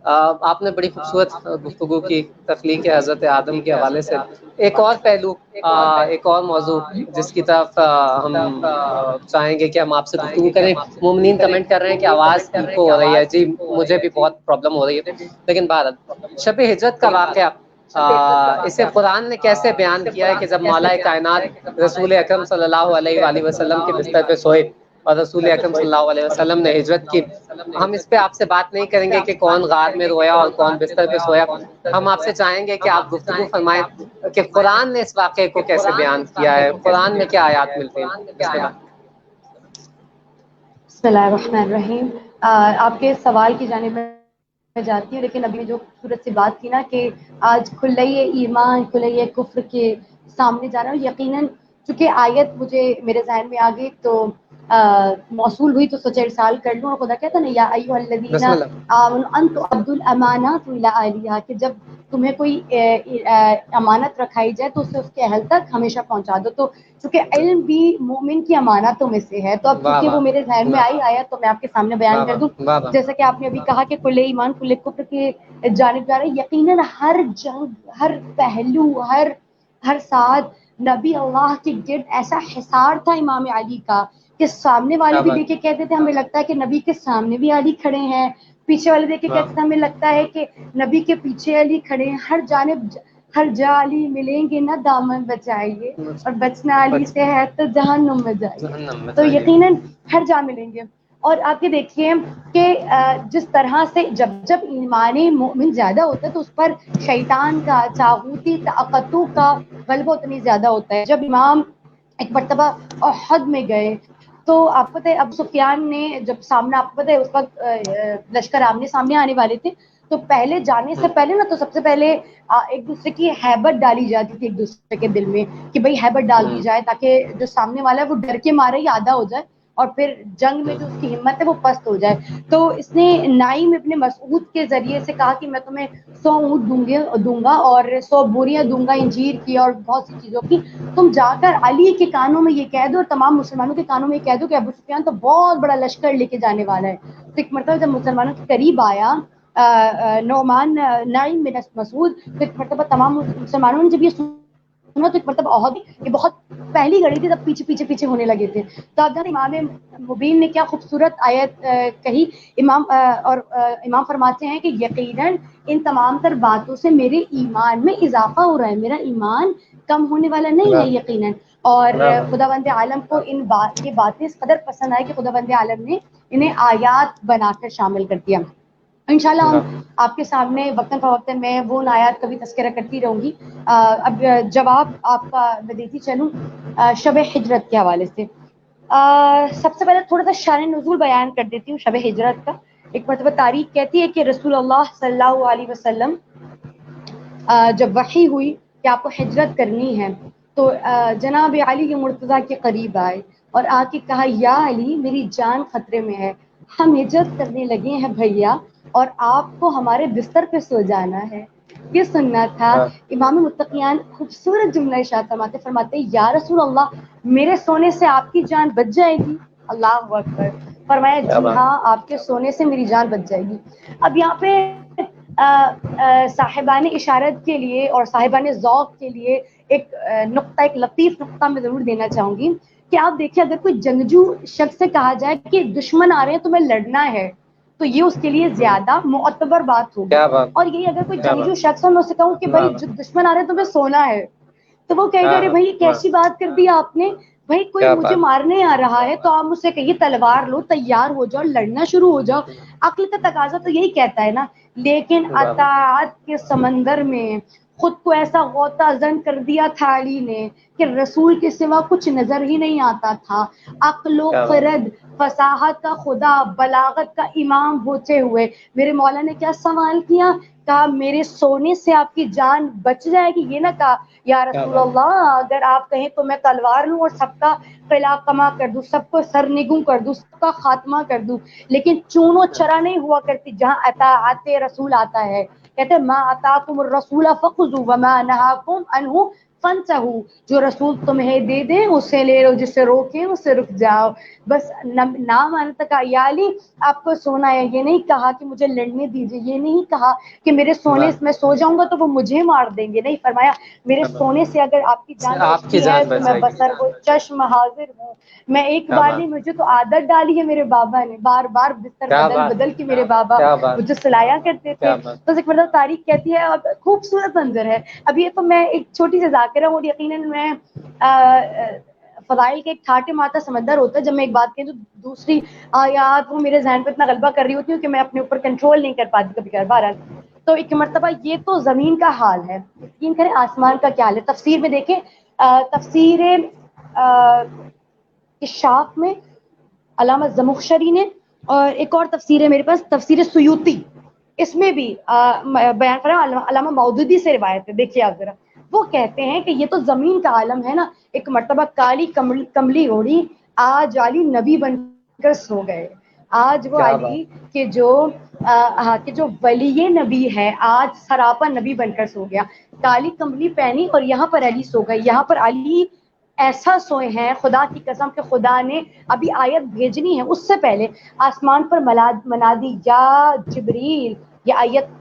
S1: آپ نے بڑی خوبصورت گفتگو کی تخلیق حضرت آدم کے حوالے سے۔ ایک اور پہلو، ایک اور موضوع جس کی طرف ہم چاہیں گے کہ ہم آپ سے گفتگو کریں۔ مومنین کمنٹ کر رہے ہیں کہ آواز ایکو ہو رہی ہے، جی مجھے بھی بہت پرابلم ہو رہی ہے، لیکن بہرحال شب ہجرت کا واقعہ اسے قرآن نے کیسے بیان کیا ہے کہ جب مولا کائنات رسول اکرم صلی اللہ علیہ وآلہ وسلم کے بستر پہ سوئے اور رسول اکرم صلی اللہ علیہ وسلم نے ہجرت کی۔ ہم اس پہ آپ سے بات نہیں کریں گے کہ کون غار میں رویا اور کون بستر پہ سویا، ہم آپ سے چاہیں گے کہ آپ گفتگو فرمائیں کہ قرآن نے اس واقعے کو کیسے بیان کیا ہے، قرآن میں کیا آیات ملتے ہیں۔ بسم اللہ۔
S2: بسم اللہ الرحمن الرحیم۔ آپ کے سوال کی جانب میں جاتی ہوں، لیکن ابھی جو خوبصورت سی بات کی نا کہ آج کھلے ایمان کھلے کفر کے سامنے جا رہا ہوں، یقیناً چونکہ آیت مجھے میرے ذہن میں آ گئی تو موصول ہوئی تو سوچا ارسال کر لوں۔ اور خدا کہتا نا یا ایھا الذین
S1: بسم اللہ۔
S2: آمنوا ان تؤدوا الامانات الی اہلھا، کہ جب تمہیں کوئی امانت رکھائی جائے تو اسے اس کے اہل تک ہمیشہ پہنچا دو۔ تو چونکہ علم بھی مومن کی امانتوں میں سے ہے، تو اب چونکہ وہ میرے ذہن میں آئی آیا تو میں آپ کے سامنے بیان کر دوں۔ جیسا کہ آپ نے ابھی کہا کہ کل ایمان کل کفر کے جانب جا رہے ہیں، یقیناً ہر جنگ، ہر پہلو، ہر ساتھ نبی اللہ کے گرد ایسا حصار تھا امام علی کا کہ سامنے والے بھی دیکھ کے کہتے تھے ہمیں لگتا ہے کہ نبی کے سامنے بھی علی کھڑے ہیں، پیچھے والے دیکھ کے کہتے تھے ہمیں لگتا ہے کہ نبی کے پیچھے علی کھڑے ہیں، ہر جانب ہر جا علی ملیں گے نہ دامن بچائیے، اور بچنا علی سے ہے تو جہنم میں جائیے۔ تو یقیناً ہر جا ملیں گے۔ اور آپ یہ دیکھیے کہ جس طرح سے جب ایمان مومن زیادہ ہوتا ہے تو اس پر شیطان کا، طاغوتی طاقتوں کا غلبہ اتنی زیادہ ہوتا ہے۔ جب امام ایک مرتبہ احد میں گئے تو آپ کو پتہ ہے ابو سفیان نے جب سامنے، آپ کو پتہ ہے اس وقت لشکر آمنے سامنے آنے والے تھے، تو پہلے جانے سے پہلے نا تو سب سے پہلے ایک دوسرے کی ہیبت ڈالی جاتی تھی ایک دوسرے کے دل میں کہ بھئی ہیبت ڈال دی جائے تاکہ جو سامنے والا ہے وہ ڈر کے مارے ہی آدھا ہو جائے اور پھر جنگ میں جو اس کی ہمت ہے وہ پست ہو جائے۔ تو اس نے نعیم ابن مسعود کے ذریعے سے کہا کہ میں تمہیں 100 اونٹ دوں گا اور 100 بوریاں دوں گا انجیر کی اور بہت سی چیزوں کی، تم جا کر علی کے کانوں میں یہ کہہ دو اور تمام مسلمانوں کے کانوں میں یہ کہہ دو کہ ابو سفیان تو بہت بڑا لشکر لے کے جانے والا ہے۔ تو ایک مرتبہ جب مسلمانوں کے قریب آیا نعمان نعیم بن مسعود، تو ایک مرتبہ تمام مسلمانوں نے جب یہ سنا تو ایک مرتبہ احد یہ بہت پہلی گھڑی تھی، تب پیچھے ہونے لگے تھے۔ تو اب جب امام مبین نے کیا خوبصورت آیت کہی، امام فرماتے ہیں کہ یقیناً ان تمام تر باتوں سے میرے ایمان میں اضافہ ہو رہا ہے، میرا ایمان کم ہونے والا نہیں ہے یقیناً۔ اور خداوند عالم کو یہ باتیں اس قدر پسند آئی کہ خداوند عالم نے انہیں آیات بنا کر شامل کر دیا۔ انشاءاللہ ہم آپ کے سامنے وقتاً فوقتاً میں وہ آیات کا بھی تذکرہ کرتی رہوں گی۔ اب جواب آپ کا میں دیتی چلوں شب ہجرت کے حوالے سے۔ سب سے پہلے تھوڑا سا شان نزول بیان کر دیتی ہوں شب ہجرت کا۔ ایک مرتبہ تاریخ کہتی ہے کہ رسول اللہ صلی اللہ علیہ وسلم جب وحی ہوئی کہ آپ کو ہجرت کرنی ہے تو جناب علی مرتضیٰ کے قریب آئے اور آ کے کہا یا علی میری جان خطرے میں ہے، ہم ہجرت کرنے لگے ہیں بھیا اور آپ کو ہمارے بستر پہ سو جانا ہے۔ یہ سننا تھا۔ امام متقیان خوبصورت جملہ ارشاد فرماتے یا رسول اللہ میرے سونے سے آپ کی جان بچ جائے گی؟ اللہ اکبر۔ فرمایا جی ہاں آپ کے سونے سے میری جان بچ جائے گی۔ اب یہاں پہ صاحبان اشارت کے لیے اور صاحبان ذوق کے لیے ایک نقطہ، ایک لطیف نقطہ میں ضرور دینا چاہوں گی کہ آپ دیکھیں اگر کوئی جنگجو شخص سے کہا جائے کہ دشمن آ رہے ہیں تمہیں لڑنا ہے تو یہ اس کے لیے زیادہ معتبر بات ہوگی۔ اور یہی اگر کوئی جنگجو شخص ہے میں اسے کہوں کہ بھائی دشمن آ رہے ہیں تمہیں سونا ہے تو وہ کہے گا ارے بھائی کیسی بات کر دی آپ نے، بھائی کوئی
S1: کیا
S2: مجھے
S1: بات،
S2: مارنے آ رہا ہے تو آپ مجھ سے کہیے تلوار لو، تیار ہو جاؤ، لڑنا شروع ہو جاؤ. عقل کا تقاضا تو یہی کہتا ہے نا. لیکن
S1: واہ واہ،
S2: اطاعت کے سمندر میں خود کو ایسا غوطہ زن کر دیا تھا علی نے کہ رسول کے سوا کچھ نظر ہی نہیں آتا تھا. عقل و
S1: کیا بات،
S2: خرد، فصاحت کا خدا، بلاغت کا امام ہوتے ہوئے میرے مولا نے کیا سوال کیا؟ کہا میرے سونے سے آپ کی جان بچ جائے گی. یہ نہ کہا یا
S1: کیا
S2: رسول
S1: بات،
S2: اللہ اگر آپ کہیں تو میں تلوار لوں اور سب کا قلع کما کر دوں، سب کو سرنگوں کر دوں، سب کا خاتمہ کر دوں. لیکن چون و چرا نہیں ہوا کرتی جہاں اطاعت رسول آتا ہے. کہتے ما اتاکم الرسول فخذوا وما نهاکم عنہ فانتہوا. جو رسول تمہیں دے دیں اسے لے لو، جس سے روکیں اسے رک جاؤ. بس نام آنے تک یا علی آپ کو سونا ہے، یہ نہیں کہا کہ مجھے لڑنے دیجیے، یہ نہیں کہا کہ میرے سونے
S1: واہ،
S2: میں سو جاؤں گا تو وہ مجھے مار دیں گے. نہیں، فرمایا میرے
S1: کیا
S2: سونے
S1: بات،
S2: سے اگر آپ کی جان
S1: آپ کی
S2: بچتی ہے
S1: جان
S2: تو
S1: بچ
S2: میں
S1: جائے گی.
S2: بصر و چشم حاضر ہوں. میں ایک
S1: کیا
S2: بار
S1: بات،
S2: نہیں، مجھے تو عادت ڈالی ہے میرے بابا نے، بار بار بستر
S1: کیا
S2: بدل
S1: بات،
S2: بدل کے میرے بابا
S1: کیا بات،
S2: مجھے سلایا کرتے تھے.
S1: کیا بات،
S2: تو ایک مطلب تاریخ کہتی ہے اور خوبصورت منظر ہے. اب یہ تو میں ایک چھوٹی سی ذاکرہ ہوں، یقیناً میں فضائل کے ایک ٹھاٹے ماتا سمندر ہوتا ہے. جب میں ایک بات کہوں تو دوسری آیات وہ میرے ذہن پہ اتنا غلبہ کر رہی ہوتی ہوں کہ میں اپنے اوپر کنٹرول نہیں کر پاتی کبھی کبھار. بہرحال تو ایک مرتبہ یہ تو زمین کا حال ہے، یقین کریں آسمان کا کیا حال ہے. تفسیر میں دیکھیں، تفسیر کشاف میں علامہ زمخشری نے، اور ایک اور تفسیر ہے میرے پاس تفسیر سیوطی، اس میں بھی بیان کرا علامہ مودودی سے روایت ہے. دیکھیے آپ ذرا، وہ کہتے ہیں کہ یہ تو زمین کا عالم ہے نا. ایک مرتبہ کالی کملی اوڑھی آج علی نبی بن کر سو گئے. آج وہ
S1: کیا بات،
S2: علی کہ جو ولی نبی ہے آج سراپا نبی بن کر سو گیا. کالی کملی پہنی اور یہاں پر علی سو گئے. یہاں پر علی ایسا سوئے ہیں خدا کی قسم کہ خدا نے ابھی آیت بھیجنی ہے اس سے پہلے آسمان پر منادی یا جبریل، یہ آیت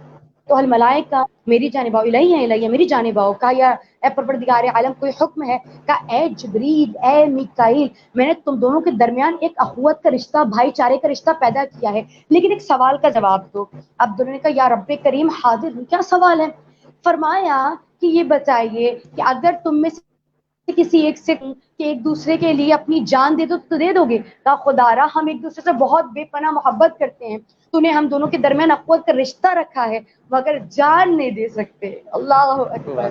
S2: تو الملائکہ میری جانب آؤ، الیہ الیہ میری جانب آؤ. کہا یا اے پروردگار عالم کوئی حکم ہے؟ کہا اے جبریل اے میکائیل میں نے تم دونوں کے درمیان ایک اخوت کا رشتہ، بھائی چارے کا رشتہ پیدا کیا ہے، لیکن ایک سوال کا جواب دو. اب دونوں نے کہا یا رب کریم حاضر ہوں. کیا سوال ہے؟ فرمایا کہ یہ بتائیے کہ اگر تم میں سے کسی ایک سے کہ ایک دوسرے کے لیے اپنی جان دے دو تو دے دو گے؟ کہا خدا را ہم ایک دوسرے سے بہت بے پناہ محبت کرتے ہیں، تو نے ہم دونوں کے درمیان اخوت کا رشتہ رکھا ہے مگر جان نہیں دے سکتے. اللہ اکبر.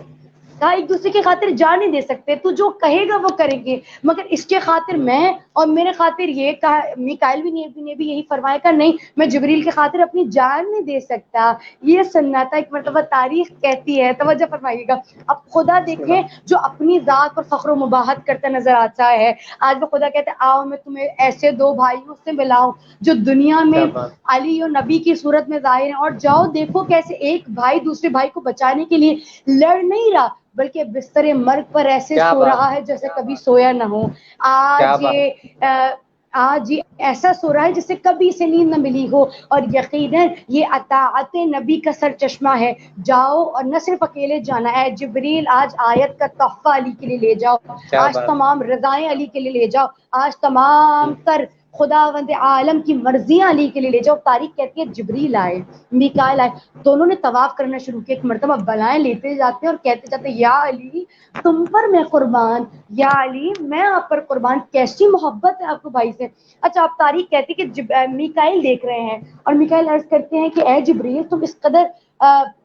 S2: کہا ایک دوسرے کی خاطر جان نہیں دے سکتے، تو جو کہے گا وہ کریں گے، مگر اس کے خاطر میں اور میرے خاطر یہ. کہا میکائیل بھی نے بھی یہی فرمایا کہ نہیں میں جبریل کی خاطر اپنی جان نہیں دے سکتا. یہ سننا تھا. ایک مرتبہ تاریخ کہتی ہے، توجہ فرمائیے گا، اب خدا دیکھیں جو اپنی ذات پر فخر و مباحت کرتا نظر آتا ہے. آج وہ خدا کہتے ہیں آؤ میں تمہیں ایسے دو بھائیوں سے ملاؤں جو دنیا میں
S1: کیا بات،
S2: علی اور نبی کی صورت میں ظاہر ہیں، اور جاؤ دیکھو کیسے ایک بھائی دوسرے بھائی کو بچانے کے لیے لڑ نہیں رہا بلکہ بستر مرگ پر ایسے
S1: کیا
S2: سو
S1: بات،
S2: رہا ہے جیسے کبھی سویا نہ ہو.
S1: کیا
S2: آج
S1: بات،
S2: یہ ایسا سو رہا ہے جسے کبھی سے نیند نہ ملی ہو. اور یقیناً یہ اطاعت نبی کا سر چشمہ ہے. جاؤ اور نہ صرف اکیلے جانا ہے، جبریل آج آیت کا تحفہ علی کے لیے لے جاؤ،
S1: کیا
S2: آج
S1: بات،
S2: تمام رضائیں علی کے لیے لے جاؤ، آج تمام تر خداوند عالم کی مرضیاں علی کے لیے لے جاؤ. تاریخ کہتی ہے جبریل آئے، میکائیل آئے، دونوں نے طواف کرنا شروع کیا. ایک مرتبہ بلائیں لیتے جاتے ہیں اور کہتے جاتے یا علی تم پر میں قربان، یا علی میں آپ پر قربان. کیسی محبت ہے آپ کو بھائی سے. اچھا آپ تاریخ کہتی کہ میکائیل دیکھ رہے ہیں اور میکائیل عرض کرتے ہیں کہ اے جبریل تم اس قدر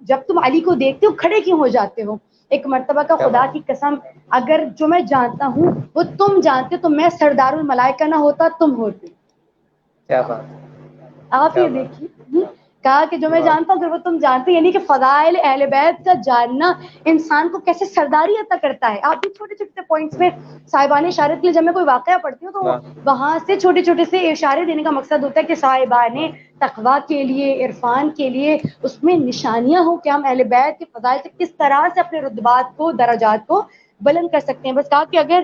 S2: جب تم علی کو دیکھتے ہو کھڑے کیوں ہو جاتے ہو؟ ایک مرتبہ کا
S1: کیا
S2: خدا
S1: بات،
S2: کی قسم اگر جو میں جانتا ہوں وہ تم جانتے تو میں سردار الملائکہ نہ ہوتا، تم ہوتے.
S1: کیا بات،
S2: آپ
S1: کیا
S2: یہ
S1: بات،
S2: دیکھیے، کہا کہ جو میں
S1: واہ،
S2: جانتا ہوں اگر وہ تم جانتے، یعنی کہ فضائل اہل بیت کا جاننا انسان کو کیسے سرداری عطا کرتا ہے. آپ بھی چھوٹے چھوٹے پوائنٹس میں صاحبان اشارت کے لیے جب میں کوئی واقعہ پڑھتی ہوں تو
S1: واہ،
S2: وہاں سے چھوٹے چھوٹے سے اشارے دینے کا مقصد ہوتا ہے کہ صاحبان
S1: واہ،
S2: تقویٰ کے لیے، عرفان کے لیے اس میں نشانیاں ہوں کہ ہم اہل بیت کے فضائل سے کس طرح سے اپنے رتبات کو، درجات کو بلند کر سکتے ہیں. بس کہا کہ اگر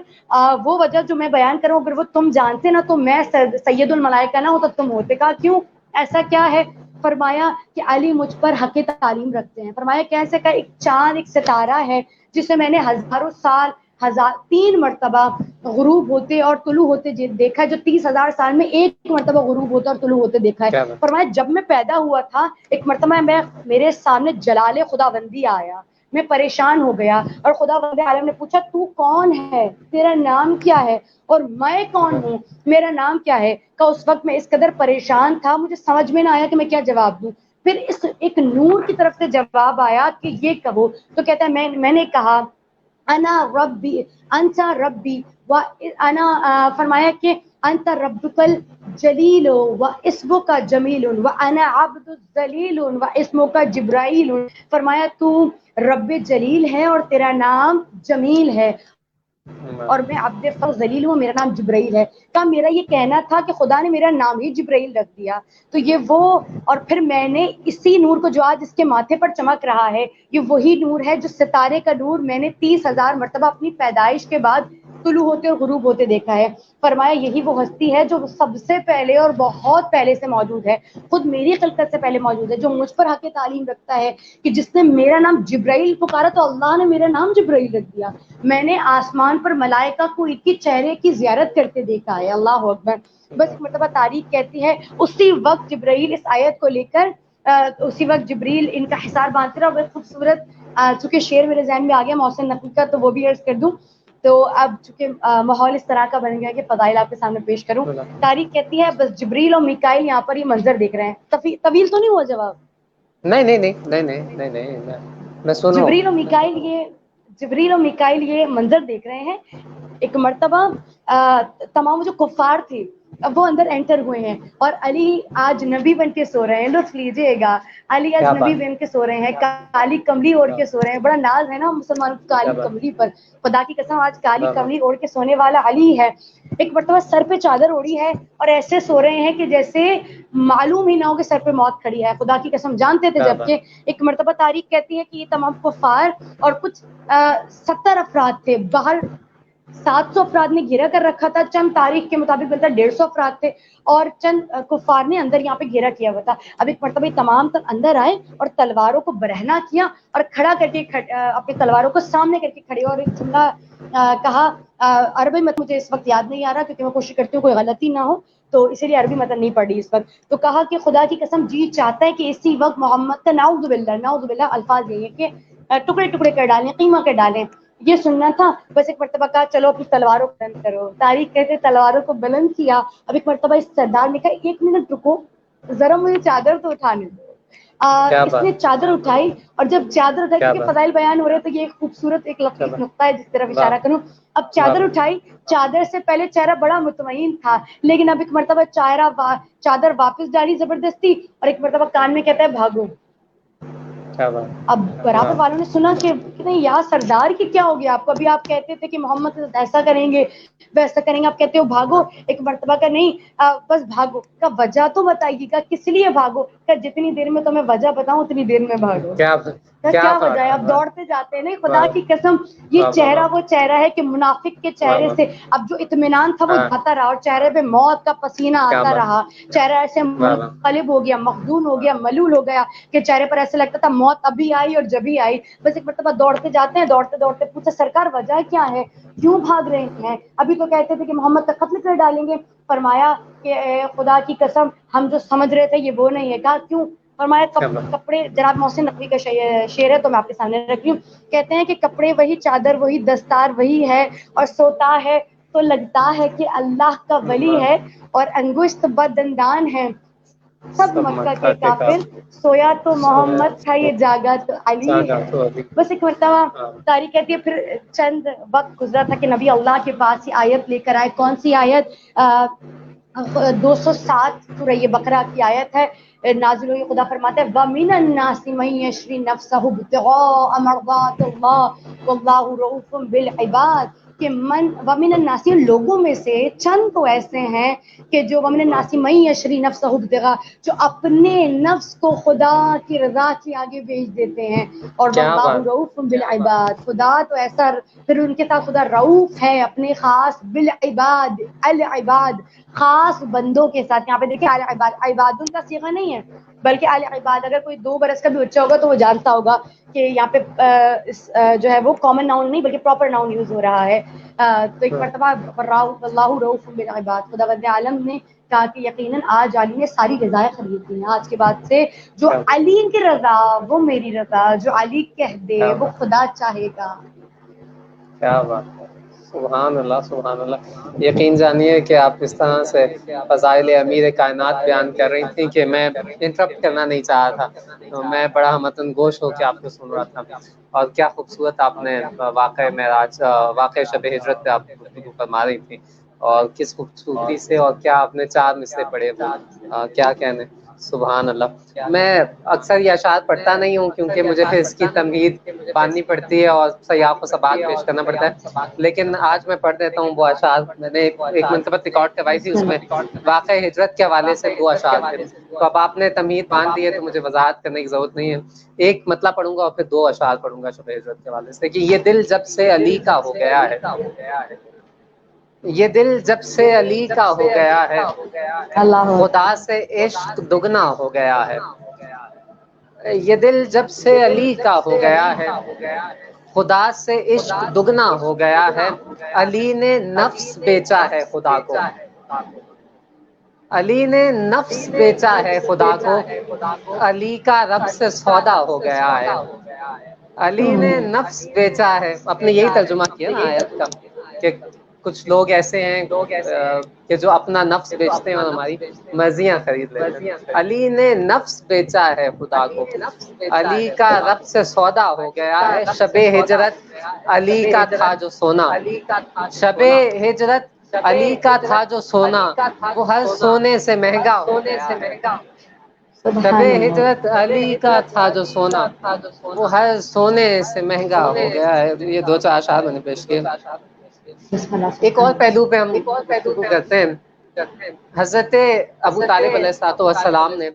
S2: وہ وجہ جو میں بیان کروں اگر وہ تم جانتے نا تو میں سید الملائکہ نہ ہو تو تم ہوتے. کہا کیوں، ایسا کیا ہے؟ فرمایا کہ علی مجھ پر حق تعلیم رکھتے ہیں. فرمایا کیسے؟ کا ایک چاند ایک ستارہ ہے جسے میں نے ہزاروں سال 3 مرتبہ غروب ہوتے اور طلوع ہوتے دیکھا ہے، جو 30,000 سال میں ایک مرتبہ غروب ہوتا اور طلوع ہوتے دیکھا
S1: کیا
S2: ہے.
S1: بات،
S2: فرمایا جب میں پیدا ہوا تھا ایک مرتبہ میرے سامنے جلال خداوندی آیا، میں پریشان ہو گیا اور خدا وند عالم نے پوچھا تو کون ہے, تیرا نام کیا ہے, اور میں کون ہوں, میرا نام کیا ہے. کہ اس وقت میں اس قدر پریشان تھا, مجھے سمجھ میں نہ آیا کہ میں کیا جواب دوں. پھر اس ایک نور کی طرف سے جواب آیا کہ یہ کہو. تو کہتا ہے میں نے کہا انا ربی انت ربی و انا, فرمایا کہ انت ربک الجلیل و اسمک جمیل و انا عبد الذلیل و اسمک جبرائیل. فرمایا تو رب جلیل ہے اور تیرا نام جمیل ہے, اور میں عبد ذلیل ہوں, میرا نام جبرائیل ہے. کہا میرا یہ کہنا تھا کہ خدا نے میرا نام ہی جبرائیل رکھ دیا. تو یہ وہ, اور پھر میں نے اسی نور کو جو آج اس کے ماتھے پر چمک رہا ہے, یہ وہی نور ہے جو ستارے کا نور میں نے 30,000 مرتبہ اپنی پیدائش کے بعد طلوع ہوتے اور غروب ہوتے دیکھا ہے. فرمایا یہی وہ ہستی ہے جو سب سے پہلے اور بہت پہلے سے موجود ہے, خود میری خلقت سے پہلے موجود ہے, جو مجھ پر حق تعلیم رکھتا ہے کہ جس نے میرا نام جبرائیل پکارا تو اللہ نے میرا نام جبرائیل رکھ دیا. میں نے آسمان پر ملائکہ کو ان کے چہرے کی زیارت کرتے دیکھا ہے. اللہ اکبر. بس ایک مرتبہ تاریخ کہتی ہے اسی وقت جبرائیل اس آیت کو لے کر اسی وقت جبریل ان کا حصار باندھتے رہا. بہت خوبصورت, چونکہ شعر میرے ذہن میں آ گیا محسن نقوی کا, تو وہ بھی عرض کر دوں. تو اب چونکہ ماحول اس طرح کا بن گیا کہ فضائل آپ کے سامنے پیش کروں. تاریخ کہتی ہے بس جبریل اور میکائیل یہاں پر یہ منظر دیکھ رہے ہیں. طویل تو نہیں ہوا جواب؟
S1: نہیں, میں سن رہا ہوں.
S2: جبریل اور میکائیل یہ منظر دیکھ رہے ہیں. ایک مرتبہ تمام جو کفار تھے اب وہ اندر انٹر ہوئے ہیں, اور علی آج نبی بن کے سو رہے ہیں. لطف لیجئے گا, علی آج نبی بن کے سو رہے ہیں, کالی کملی اوڑھ کے سو رہے ہیں. بڑا ناز ہے نا مسلمانوں کی کالی کملی پر. خدا کی قسم آج کالی کملی اوڑھ کے سونے والا علی ہے. ایک مرتبہ سر پہ چادر اوڑھی ہے اور ایسے سو رہے ہیں کہ جیسے معلوم ہی نہ ہو کہ سر پہ موت کھڑی ہے. خدا کی قسم جانتے تھے. جبکہ ایک مرتبہ تاریخ کہتی ہے کہ یہ تمام کفار اور کچھ 70 افراد تھے, باہر 700 افراد نے گھیرا کر رکھا تھا, چند تاریخ کے مطابق بلتا 150 افراد تھے, اور چند کفار نے اندر یہاں پہ گھیرا کیا ہوا تھا. اب ایک مرتبہ تمام تر اندر آئے اور تلواروں کو برہنا کیا اور کھڑا کر کے اپنی تلواروں کو سامنے کر کے کھڑے, اور ایک جملہ کہا عربی مت مجھے اس وقت یاد نہیں آ رہا کیونکہ میں کوشش کرتی ہوں کوئی غلطی نہ ہو, تو اسی لیے عربی متن نہیں پڑھ رہی اس وقت. تو کہا کہ خدا کی قسم جی چاہتا ہے کہ اسی وقت محمد کا نعوذ باللہ الفاظ یہ ہے کہ ٹکڑے ٹکڑے کر ڈالیں, قیمہ کر ڈالیں. یہ سننا تھا. بس ایک مرتبہ کہا چلو اپنی تلواروں کو بلند کرو. تاریخ کہتے تلواروں کو بلند کیا. اب ایک مرتبہ اس سردار نے کہا 1 منٹ رکو ذرا مجھے چادر تو اٹھانے دو. اس نے چادر اٹھائی, اور جب چادر اٹھائی کیونکہ فضائل بیان ہو رہے تو یہ ایک خوبصورت ایک لطیف نقطہ ہے جس طرف اشارہ کروں. اب چادر اٹھائی, چادر سے پہلے چہرہ بڑا مطمئن تھا, لیکن اب ایک مرتبہ چادر واپس ڈالی زبردستی, اور ایک مرتبہ کان میں کہتا ہے بھاگو. اب برابر والوں نے سنا کہ نہیں یا سردار کی کیا ہو گیا آپ کو, ابھی آپ کہتے تھے کہ محمد ایسا کریں گے ویسا کریں گے, آپ کہتے ہو بھاگو. ایک مرتبہ کا نہیں بس بھاگو. کا وجہ تو بتائیے گا کس لیے بھاگو, کہ جتنی دیر میں تمہیں وجہ بتاؤں اتنی دیر میں بھاگو. کیا وجہ ہے, اب دوڑتے جاتے ہیں. نہیں خدا کی قسم یہ چہرہ وہ چہرہ ہے کہ منافق کے چہرے سے اب جو اطمینان تھا وہ جاتا رہا, اور چہرے پہ موت کا پسینہ آتا رہا. چہرہ ایسے منقلب ہو گیا, مخدون ہو گیا, ملول ہو گیا کہ چہرے پر ایسے لگتا تھا موت ابھی آئی اور جبھی آئی. بس ایک مرتبہ دوڑتے جاتے ہیں, دوڑتے دوڑتے پوچھا سرکار وجہ کیا ہے, کیوں بھاگ رہے ہیں؟ ابھی تو کہتے تھے کہ محمد کا قتل کر ڈالیں گے. فرمایا کہ خدا کی قسم ہم جو سمجھ رہے تھے یہ وہ نہیں ہے. کہا کیوں؟ فرمایا کپڑے, جناب محسن نقوی کا شعر ہے تو میں آپ کے سامنے رکھ رہی ہوں. کہتے ہیں کہ کپڑے وہی, چادر وہی, دستار وہی ہے, اور سوتا ہے تو لگتا ہے کہ اللہ کا ولی ہے, اور انگشت بدندان ہے سب مکہ کے کافر, سویا تو محمد تھا یہ جاگا تو علی ہے. بس ایک مرتبہ تاریخ کہتی ہے پھر چند وقت گزرا تھا کہ نبی اللہ کے پاس یہ آیت لے کر آئے. کون سی آیت؟ 207 سورہ بقرہ کی آیت ہے, نازل ہوئی. خدا فرماتا ہے وَمِنَ النَّاسِ مَن يَشْرِي نَفْسَهُ ابْتِغَاءَ مَرْضَاتِ اللَّهِ وَاللَّهُ رَءُوفٌ بِالْعِبَادِ, کہ وَمِنَ النَّاسِ لوگوں میں سے چند تو ایسے ہیں کہ جو وَمِنَ النَّاسِ مَن يَشْرِي نَفْسَهُ ابْتِغَاءَ, جو اپنے نفس کو خدا کی رضا کے آگے بیچ دیتے ہیں. اور وَاللَّهُ رَءُوفٌ بِالْعِبَادِ, خدا تو ایسا پھر ان کے ساتھ خدا رؤوف ہے اپنے خاص بالعباد, العباد خاص بندوں کے ساتھ. یہاں پہ دیکھیں العباد, عباد کا صیغہ نہیں ہے بلکہ العباد. اگر کوئی 2 برس کا بھی بچہ ہوگا تو وہ جانتا ہوگا کہ یہاں پہ جو ہے وہ کامن ناؤن نہیں بلکہ پراپر ناؤن یوز ہو رہا ہے. تو ایک مرتبہ اللہ رؤوف بالعباد, خدا وند عالم نے کہا کہ یقیناً آج علی نے ساری رضائیں خرید لی ہیں، آج کے بعد سے جو علی کی رضا وہ میری رضا، جو علی کہہ دے وہ خدا چاہے گا۔
S1: کیا بات ہے، سبحان اللہ سبحان اللہ۔ یقین جانیے کہ آپ اس طرح سے فضائل امیر کائنات بیان کر رہی تھیں کہ میں انٹرپٹ کرنا نہیں چاہا تھا، تو میں بڑا متن گوش ہو کے آپ کو سن رہا تھا۔ اور کیا خوبصورت آپ نے واقعہ معراج، واقعہ شب ہجرت پہ آپ گفتگو فرما رہی تھی، اور کس خوبصورتی سے، اور کیا آپ نے 4 مصرے پڑھے وہ، کیا کہنے، سبحان اللہ۔ میں اکثر یہ اشعار پڑھتا نہیں ہوں کیونکہ مجھے پھر اس کی تمہید باندھنی پڑتی ہے اور سیاق و سباق پیش کرنا پڑتا ہے، لیکن آج میں پڑھ دیتا ہوں وہ اشعار۔ میں نے ایک منتبہ ریکارڈ کروائی تھی، اس میں واقعہ ہجرت کے حوالے سے 2 اشعار تھے، تو اب آپ نے تمہید باندھ دی ہے تو مجھے وضاحت کرنے کی ضرورت نہیں ہے۔ ایک مطلب پڑھوں گا اور پھر 2 اشعار پڑھوں گا شب ہجرت کے حوالے سے، کہ یہ دل جب سے علی کا ہو گیا ہے، یہ دل جب سے علی کا ہو گیا ہے،
S2: اللہ
S1: خدا سے عشق دگنا ہو گیا ہے۔ یہ دل جب سے علی کا ہو گیا ہے، خدا سے عشق دگنا ہو گیا ہے۔ علی نے نفس بیچا ہے خدا کو، علی نے نفس بیچا ہے خدا کو، علی کا رب سے سودا ہو گیا ہے۔ علی نے نفس بیچا ہے، اپنے یہی ترجمہ کیا نا آیت کا، کہ کچھ لوگ ایسے ہیں کہ جو اپنا نفس بیچتے ہیں اور ہماری مرضیاں خرید لیتے ہیں۔ علی نے نفس بیچا ہے خدا کو، علی کا رب سے سودا ہو گیا ہے۔ شب ہجرت علی کا تھا جو سونا، شب ہجرت علی کا تھا جو سونا، وہ ہر سونے سے مہنگا ہو گیا ہے۔ شب ہجرت علی کا تھا جو سونا، وہ ہر سونے سے مہنگا ہو گیا ہے۔ یہ 2-4 اشعار میں نے پیش کیے۔ ایک اور پہلو پہ ہم گفتگو کرتے ہیں۔ حضرت ابو طالب علیہ السلام نے،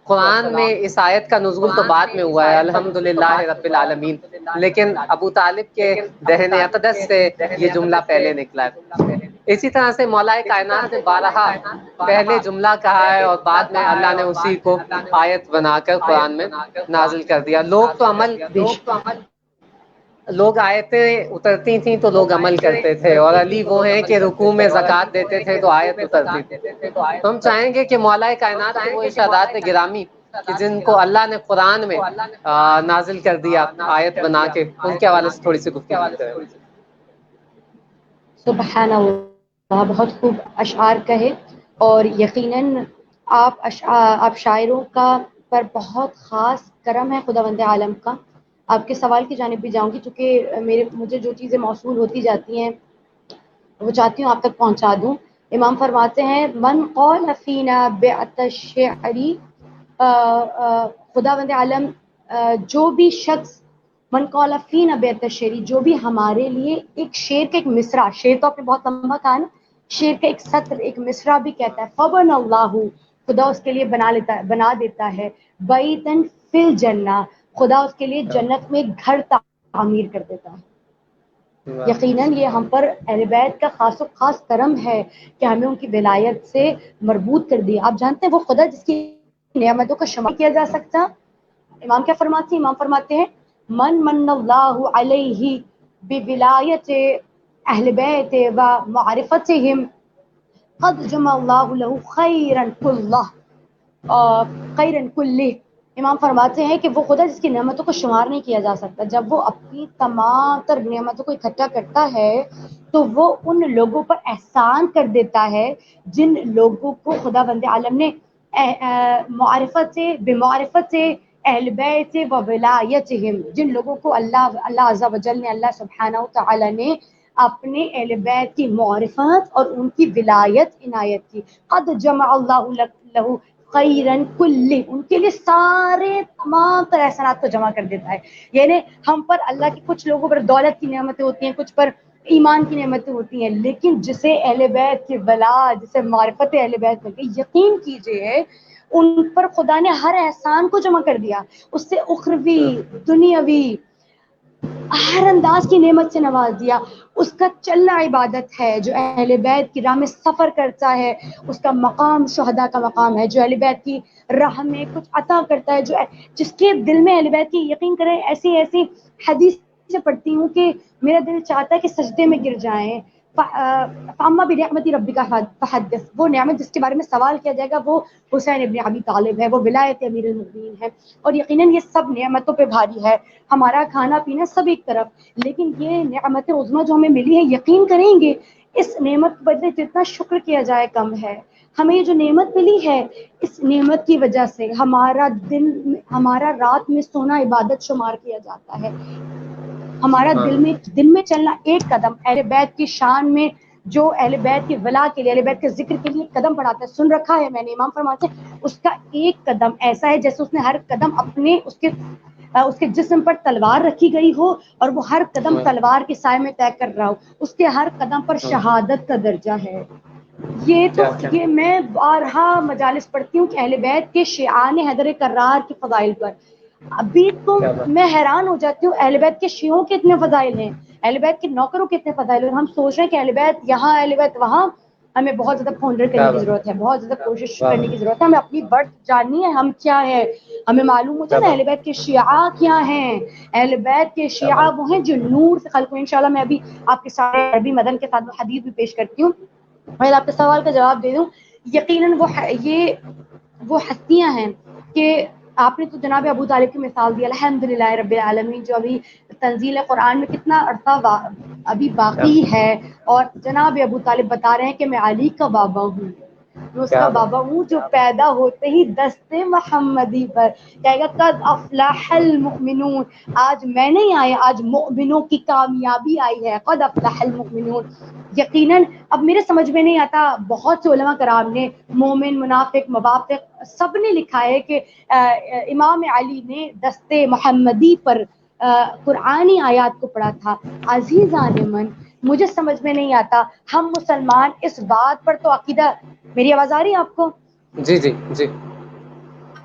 S1: قرآن میں اس آیت کا نزول تو بعد میں ہوا ہے، الحمدللہ رب العالمین، لیکن ابو طالب کے دہن اقدس سے یہ جملہ پہلے نکلا ہے۔ اسی طرح سے مولا کائنات نے بارہا پہلے جملہ کہا ہے اور بعد میں اللہ نے اسی کو آیت بنا کر قرآن میں نازل کر دیا۔ لوگ آیتیں اترتی تھیں تو لوگ عمل کرتے تھے، اور علی وہ ہیں کہ رکوع میں زکوٰۃ دیتے تھے تو آیت اترتی تھی۔ تو ہم چاہیں گے کہ مولا کائنات کے وہ ارشادات گرامی کہ جن کو اللہ نے قرآن میں نازل کر دیا آیت بنا کے، ان کے حوالے سے تھوڑی سی گفتگو کریں۔
S2: سبحان اللہ، بہت خوب اشعار کہے، اور یقیناً آپ شاعروں کا پر بہت خاص کرم ہے خداوند عالم کا۔ آپ کے سوال کی جانب بھی جاؤں گی، چونکہ مجھے جو چیزیں موصول ہوتی جاتی ہیں وہ چاہتی ہوں آپ تک پہنچا دوں۔ امام فرماتے ہیں من قال فینا بیعت الشعری، خداوند عالم جو بھی شخص، من قال فینا بیعت الشعری، جو بھی ہمارے لیے ایک شعر کا ایک مصرع، شعر تو آپ نے بہت لمبا کہا نا، شعر کا ایک سطر، ایک مصرع بھی کہتا ہے، فبن اللہ، خدا اس کے لیے بنا دیتا ہے، بیتن فی الجنہ، خدا اس کے لیے جنت میں گھر تعمیر کر دیتا ہے۔ یقیناً یہ ہم پر اہل بیت کا خاص و خاص کرم ہے کہ ہمیں ان کی ولایت سے مربوط کر دیا۔ آپ جانتے ہیں وہ خدا جس کی نعمتوں کا شمار کیا جا سکتا۔ امام کیا فرماتے ہیں؟ امام فرماتے ہیں من اللہ علیہ بولایت اہل بیت و معرفتہم قد جمع اللہ له خیرا کلہ۔ امام فرماتے ہیں کہ وہ خدا جس کی نعمتوں کو شمار نہیں کیا جا سکتا، جب وہ اپنی تمام تر نعمتوں کو اکٹھا کرتا ہے تو وہ ان لوگوں پر احسان کر دیتا ہے جن لوگوں کو خدا بند عالم نے بمعرفت سے اہل بیت سے و ولایتہم، جن لوگوں کو اللہ عز و جل نے، اللہ سبحانہ و تعالی نے اپنے اہل بیت کی معرفت اور ان کی ولایت عنایت کی۔ قد جمع اللہ لہ خیرن کلہ، ان کے لیے سارے تمام تر احسانات کو جمع کر دیتا ہے۔ یعنی ہم پر اللہ کی کچھ لوگوں پر دولت کی نعمتیں ہوتی ہیں، کچھ پر ایمان کی نعمتیں ہوتی ہیں، لیکن جسے اہل بیت کی ولا، جسے معرفت اہل بیت مل گئی، یقین کیجئے ان پر خدا نے ہر احسان کو جمع کر دیا، اس سے اخروی، دنیاوی، ہر انداز کی نعمت سے نواز دیا۔ اس کا چلنا عبادت ہے، جو اہل بیت کی راہ میں سفر کرتا ہے اس کا مقام شہداء کا مقام ہے، جو اہل بیت کی راہ میں کچھ عطا کرتا ہے، جو جس کے دل میں اہل بیت کی، یقین کریں ایسی حدیث سے پڑھتی ہوں کہ میرا دل چاہتا ہے کہ سجدے میں گر جائیں، فاما بنعمت ربک فحدث، وہ نعمت جس کے بارے میں سوال کیا جائے گا وہ حسین ابن ابی طالب ہے، وہ ولایت امیر المؤمنین ہے، اور یقیناً یہ سب نعمتوں پہ بھاری ہے، ہمارا کھانا پینا سب ایک طرف، لیکن یہ نعمت عظمیٰ جو ہمیں ملی ہے، یقین کریں گے اس نعمت کے بدلے جتنا شکر کیا جائے کم ہے۔ ہمیں یہ جو نعمت ملی ہے، اس نعمت کی وجہ سے ہمارا رات میں سونا عبادت شمار کیا جاتا ہے، ہمارا دل میں چلنا ایک قدم اہل بیت کی شان میں، جو اہل بیت کی ولا کے لیے، اہل بیت کے ذکر کے لیے قدم بڑھاتا ہے، سن رکھا ہے میں نے، امام فرماتے ہیں اس کا ایک قدم ایسا ہے جیسے اس نے ہر قدم اپنے اس کے جسم پر تلوار رکھی گئی ہو اور وہ ہر قدم تلوار کے سائے میں طے کر رہا ہو، اس کے ہر قدم پر شہادت کا درجہ ہے۔ یہ میں بارہا مجالس پڑھتی ہوں کہ اہل بیت کے شیعان حیدر کرار کے فضائل پر، ابھی تو میں حیران ہو جاتی ہوں اہل بیت کے شیعوں کے اتنے فضائل ہیں، اہل بیت کے نوکروں کے اتنے فضائل ہیں، ہم سوچ رہے ہیں کہ اہل بیت یہاں اہل بیت وہاں، ہمیں بہت زیادہ پونڈر کرنے کی ضرورت ہے، بہت زیادہ کوشش کرنے کی ضرورت ہے، ہمیں اپنی برتھ جاننی ہے، ہم کیا ہے، ہمیں معلوم ہو جائے نا اہل بیت کے شیعہ کیا ہیں۔ اہل بیت کے شیعہ وہ ہیں جو نور سے خلق ہوئے۔ انشاءاللہ میں ابھی آپ کے سارے عربی مدن کے ساتھ حدیث بھی پیش کرتی ہوں، اور آپ کے سوال کا جواب دے دوں، یقیناً وہ ہستیاں ہیں کہ آپ نے تو جناب ابو طالب کی مثال دی، الحمدللہ رب العالمین، جو ابھی تنزیل قرآن میں کتنا عرصہ ابھی باقی ہے، اور جناب ابو طالب بتا رہے ہیں کہ میں علی کا بابا ہوں، میں اس کا بابا ہوں جو پیدا ہوتے ہی دست محمدی پر کہے گا قد افلح المؤمنون، آج میں نہیں آیا، آج مؤمنوں کی کامیابی آئی ہے، قد افلح المؤمنون۔ یقیناً اب میرے سمجھ میں نہیں آتا، بہت سے علماء کرام نے، مومن، منافق، موافق، سب نے لکھا ہے کہ امام علی نے دست محمدی پر قرآنی آیات کو پڑھا تھا۔ عزیزان من، مجھے سمجھ میں نہیں آتا، ہم مسلمان اس بات پر تو عقیدہ، میری آواز آ رہی ہے آپ کو؟
S1: جی جی جی،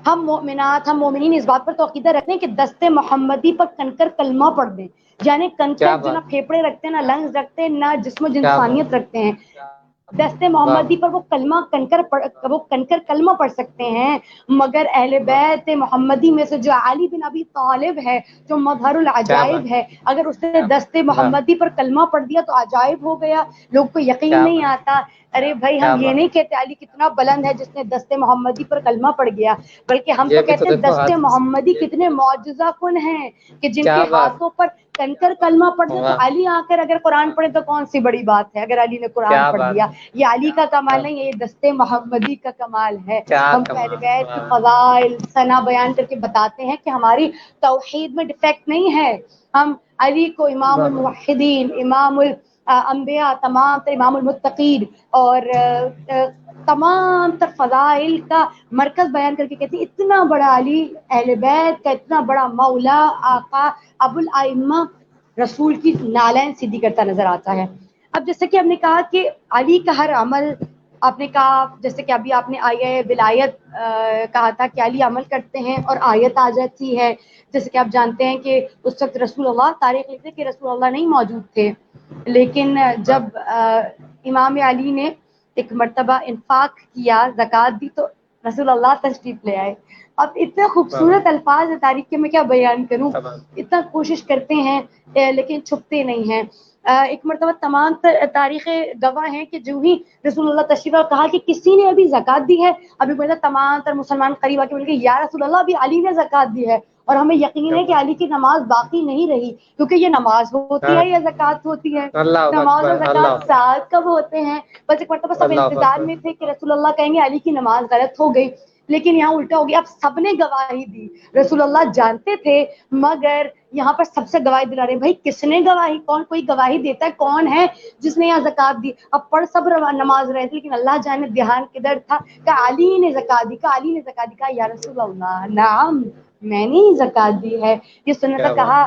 S2: ہم مومنات، ہم مومنین اس بات پر تو عقیدہ رکھتے ہیں کہ دست محمدی پر کنکر کلمہ پڑھ دیں، یعنی کنکر جو نہ پھیپڑے رکھتے ہیں، نہ لنگز رکھتے ہیں، نہ جسم و جنسانیت رکھتے ہیں، دست محمدی پر وہ کنکر کلمہ پڑھ سکتے ہیں، مگر اہل بیت محمدی میں سے جو علی بن ابی طالب ہے، جو مظہر العجائب ہے، اگر اس نے دست محمدی پر کلمہ پڑھ دیا تو عجائب ہو گیا، لوگ کو یقین نہیں آتا۔ ارے بھائی، ہم یہ نہیں کہتے علی کتنا بلند ہے جس نے دست محمدی پر کلمہ پڑھ گیا، بلکہ ہم تو کہتے ہیں دست محمدی کتنے معجزہ کن ہیں کہ جن کے ہاتھوں پر کنکر کلمہ پڑھ دے تو علی آ کر اگر قرآن پڑھے تو کون سی بڑی بات ہے، اگر علی نے قرآن پڑھ دیا، یہ علی کا کمال نہیں ہے، یہ دست محمدی کا کمال ہے۔ ہم اہل بیت کے فضائل ثنا بیان کر کے بتاتے ہیں کہ ہماری توحید میں ڈیفیکٹ نہیں ہے، ہم علی کو امام الموحدین، امام الانبیاء، تمام تر امام المتقین اور تمام تر فضائل کا مرکز بیان کر کے کہتے ہیں اتنا بڑا علی، اہل بیت کا اتنا بڑا مولا، آقا، ابو الائمہ، رسول کی نالین سیدھی کرتا نظر آتا ہے۔ اب جیسے کہ ہم نے کہا کہ علی کا ہر عمل، آپ نے کہا جیسے کہ ابھی آپ نے آیہ ولایت کہا تھا کہ علی عمل کرتے ہیں اور آیت آ جاتی ہے، جیسے کہ آپ جانتے ہیں کہ اس وقت رسول اللہ، تاریخ لکھتے کہ رسول اللہ نہیں موجود تھے، لیکن جب امام علی نے ایک مرتبہ انفاق کیا، زکوٰۃ دی، تو رسول اللہ تشریف لے آئے۔ اب اتنے خوبصورت الفاظ ہیں تاریخ کے، میں کیا بیان کروں، اتنا کوشش کرتے ہیں لیکن چھپتے نہیں ہیں۔ ایک مرتبہ تمام تاریخ گواہ ہیں کہ جو ہی رسول اللہ تشریف اور کہا کہ کسی نے ابھی زکوٰۃ دی ہے، ابھی بولتا تمام تر مسلمان قریب آ کے بولے کہ یا رسول اللہ ابھی علی نے زکوٰۃ دی ہے، اور ہمیں یقین ہے کہ علی کی نماز باقی نہیں رہی، کیونکہ یہ نماز ہوتی ہے یا زکوٰۃ ہوتی ہے، نماز اور زکوٰۃ ساتھ کب ہوتے ہیں؟ بس ایک مرتبہ سب انتظار میں تھے کہ رسول اللہ کہیں گے علی کی نماز غلط ہو گئی، لیکن یہاں الٹا ہو گیا، اب سب نے گواہی دی، رسول اللہ جانتے تھے مگر یہاں پر سب سے گواہی دلا رہے ہیں۔ بھائی کس نے گواہی، کوئی گواہی دیتا ہے، کون ہے جس نے یہاں زکوٰۃ دی؟ اب پڑھ سب نماز رہے تھے، لیکن اللہ جانے دھیان کدھر تھا کہ علی نے زکوٰۃ دی، علی نے زکوٰۃ دی، کہا یا رسول اللہ نعم میں نے ہی زکوٰۃ دی ہے۔ یہ سننے کا کہا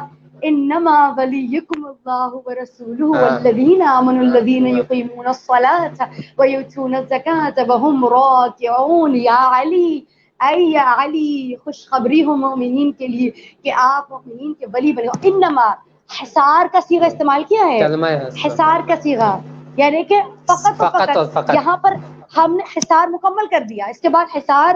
S2: انما ولیکم اللہ ورسولہ والذین آمنوا الذین یقیمون الصلاۃ ویؤتون الزکاۃ وہم راکعون۔ یا علی، اے یا علی، خوشخبری ہو مومنین کے لیے کہ آپ مومنین کے ولی بنے ہو۔ انما، حصار کا صیغہ استعمال کیا ہے، حصار کا صیغہ، یعنی کہ فقط و فقط یہاں پر ہم نے حصار مکمل کر دیا، اس کے بعد حصار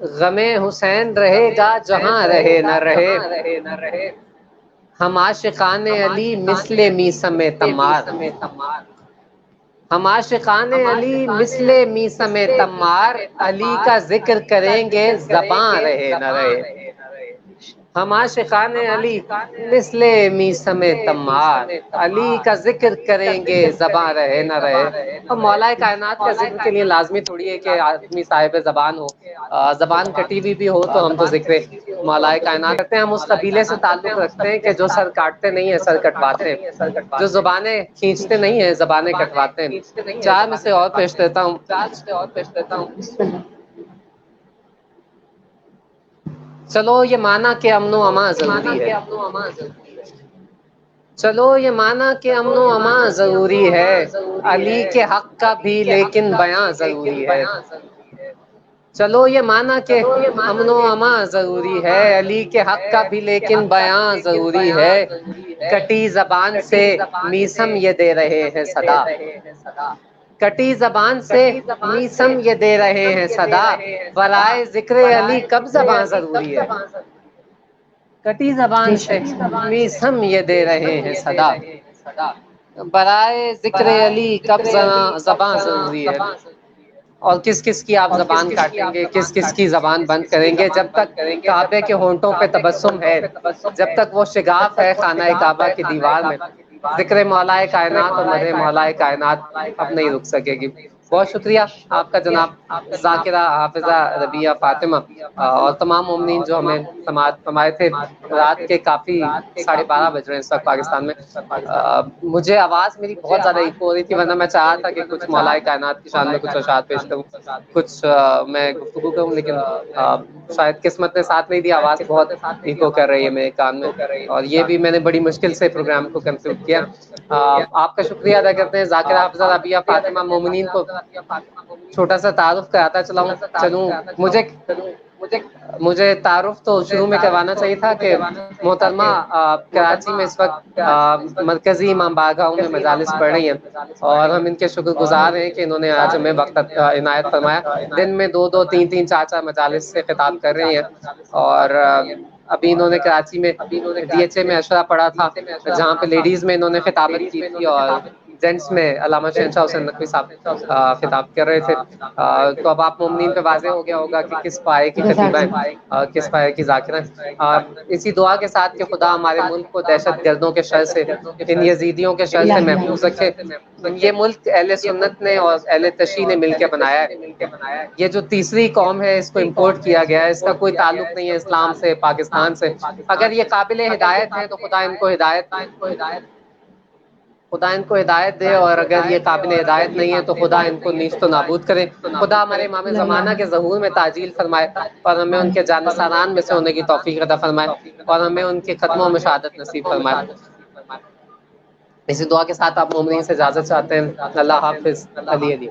S1: غم حسین رہے گا جہاں رہے نہ رہے، ہم عاشقان علی مثل میثم تمار، ہم عاشقان علی مثل میثم تمار، علی کا ذکر کریں گے زباں رہے نہ رہے، ہم عاشقان علی مثل میثم تمار، علی کا ذکر کریں گے زباں رہے نہ رہے۔ اور مولا کائنات کا ذکر کے لیے لازمی تھوڑی ہے کہ آدمی صاحب زبان ہو، زبان کٹی ہوئی بھی ہو تو ہم تو ذکر مولا کائنات کرتے ہیں۔ ہم اس قبیلے سے تعلق رکھتے ہیں کہ جو سر کاٹتے نہیں ہیں سر کٹواتے ہیں، جو زبانیں کھینچتے نہیں ہیں زبانیں کٹواتے ہیں۔ چار میں سے اور پیش دیتا ہوں۔ چلو یہ مانا کہ امن و امان ضروری ہے، چلو یہ مانا کہ امن و امان ضروری ہے، علی کے حق کا بھی لیکن بیان ضروری ہے، چلو یہ مانا کہ امن و امان ضروری ہے، علی کے حق کا بھی لیکن بیان ضروری ہے، کٹی زبان سے میثم یہ دے رہے ہیں صدا، کٹی زبان سے میثم یہ دے رہے ہیں صدا، برائے ذکر علی کب زبان ضروری ہے، کٹی زبان سے میثم یہ دے رہے ہیں صدا، برائے ذکر علی کب زبان ضروری ہے۔ اور کس کس کی آپ زبان کاٹیں گے، کس کس کی زبان بند کریں گے، جب تک کعبے کے ہونٹوں پہ تبسم ہے، جب تک وہ شگاف ہے خانہ کعبہ کی دیوار میں، ذکر مولا کائنات اور مدح مولا کائنات اب نہیں رک سکے گی۔ بہت شکریہ آپ کا جناب ذاکرہ، حافظہ، ربیہ، فاطمہ اور تمام مومنین جو ہمیں سماعت فرمائے تھے۔ رات کے کافی 12:30 بج رہے ہیں اس وقت پاکستان میں۔ مجھے آواز میری بہت زیادہ ایکو ہو رہی تھی، ورنہ میں چاہا تھا کہ کچھ مولا کائنات کی شان میں کچھ اشعار پیش کروں، کچھ میں گفتگو کروں، لیکن شاید قسمت نے ساتھ نہیں دیا، آواز بہت ایکو کر رہی ہے میرے کان میں، اور یہ بھی میں نے بڑی مشکل سے پروگرام کو کنکلوڈ کیا۔ آپ کا شکریہ ادا کرتے ہیں۔ ذاکرہ، حافظہ، ربیہ، فاطمہ، مومنین کو چھوٹا سا تعارف کراتا چلوں۔ مجھے تعارف تو شروع میں کروانا چاہیے تھا کہ محترمہ کراچی میں اس وقت مرکزی امام باغاؤں میں مجالس پڑھ رہی ہیں، اور ہم ان کے شکر گزار ہیں کہ انہوں نے آج ہمیں وقت عنایت فرمایا۔ دن میں 2 3 4 مجالس سے خطاب کر رہی ہیں، اور ابھی انہوں نے کراچی میں ڈی ایچ اے میں اشرا پڑھا تھا، جہاں پہ لیڈیز میں انہوں نے خطابت کی تھی، اور جینٹس میں علامہ شہنشاہ حسین نقوی صاحب خطاب کر رہے تھے۔ تو اب آپ مومنین پہ واضح ہو گیا ہوگا کہ کس پائے کی خطیبہ ہیں، کس پائے کی ذاکرہ ہیں۔ اسی دعا کے ساتھ کہ خدا ہمارے ملک کو دہشت گردوں کے شر سے، ان یزیدیوں کے شر سے محفوظ رکھے۔ یہ ملک اہل سنت نے اور اہل تشیع نے مل کے بنایا ہے۔ یہ جو تیسری قوم ہے اس کو امپورٹ کیا گیا ہے، اس کا کوئی تعلق نہیں ہے اسلام سے، پاکستان سے۔ اگر یہ قابل ہدایت ہیں تو خدا ان کو ہدایت دے، اور اگر یہ قابل ہدایت نہیں ہے تو خدا ان کو نیست و نابود کرے۔ خدا ہمارے امام زمانہ کے ظہور میں تعجیل فرمائے، اور ہمیں ان کے جانثاران میں سے ہونے کی توفیق عطا فرمائے، اور ہمیں ان کے ختم و مشاہدت نصیب فرمائے۔ اسی دعا کے ساتھ آپ مومنین سے اجازت چاہتے ہیں۔ اللہ حافظ۔ علی علی۔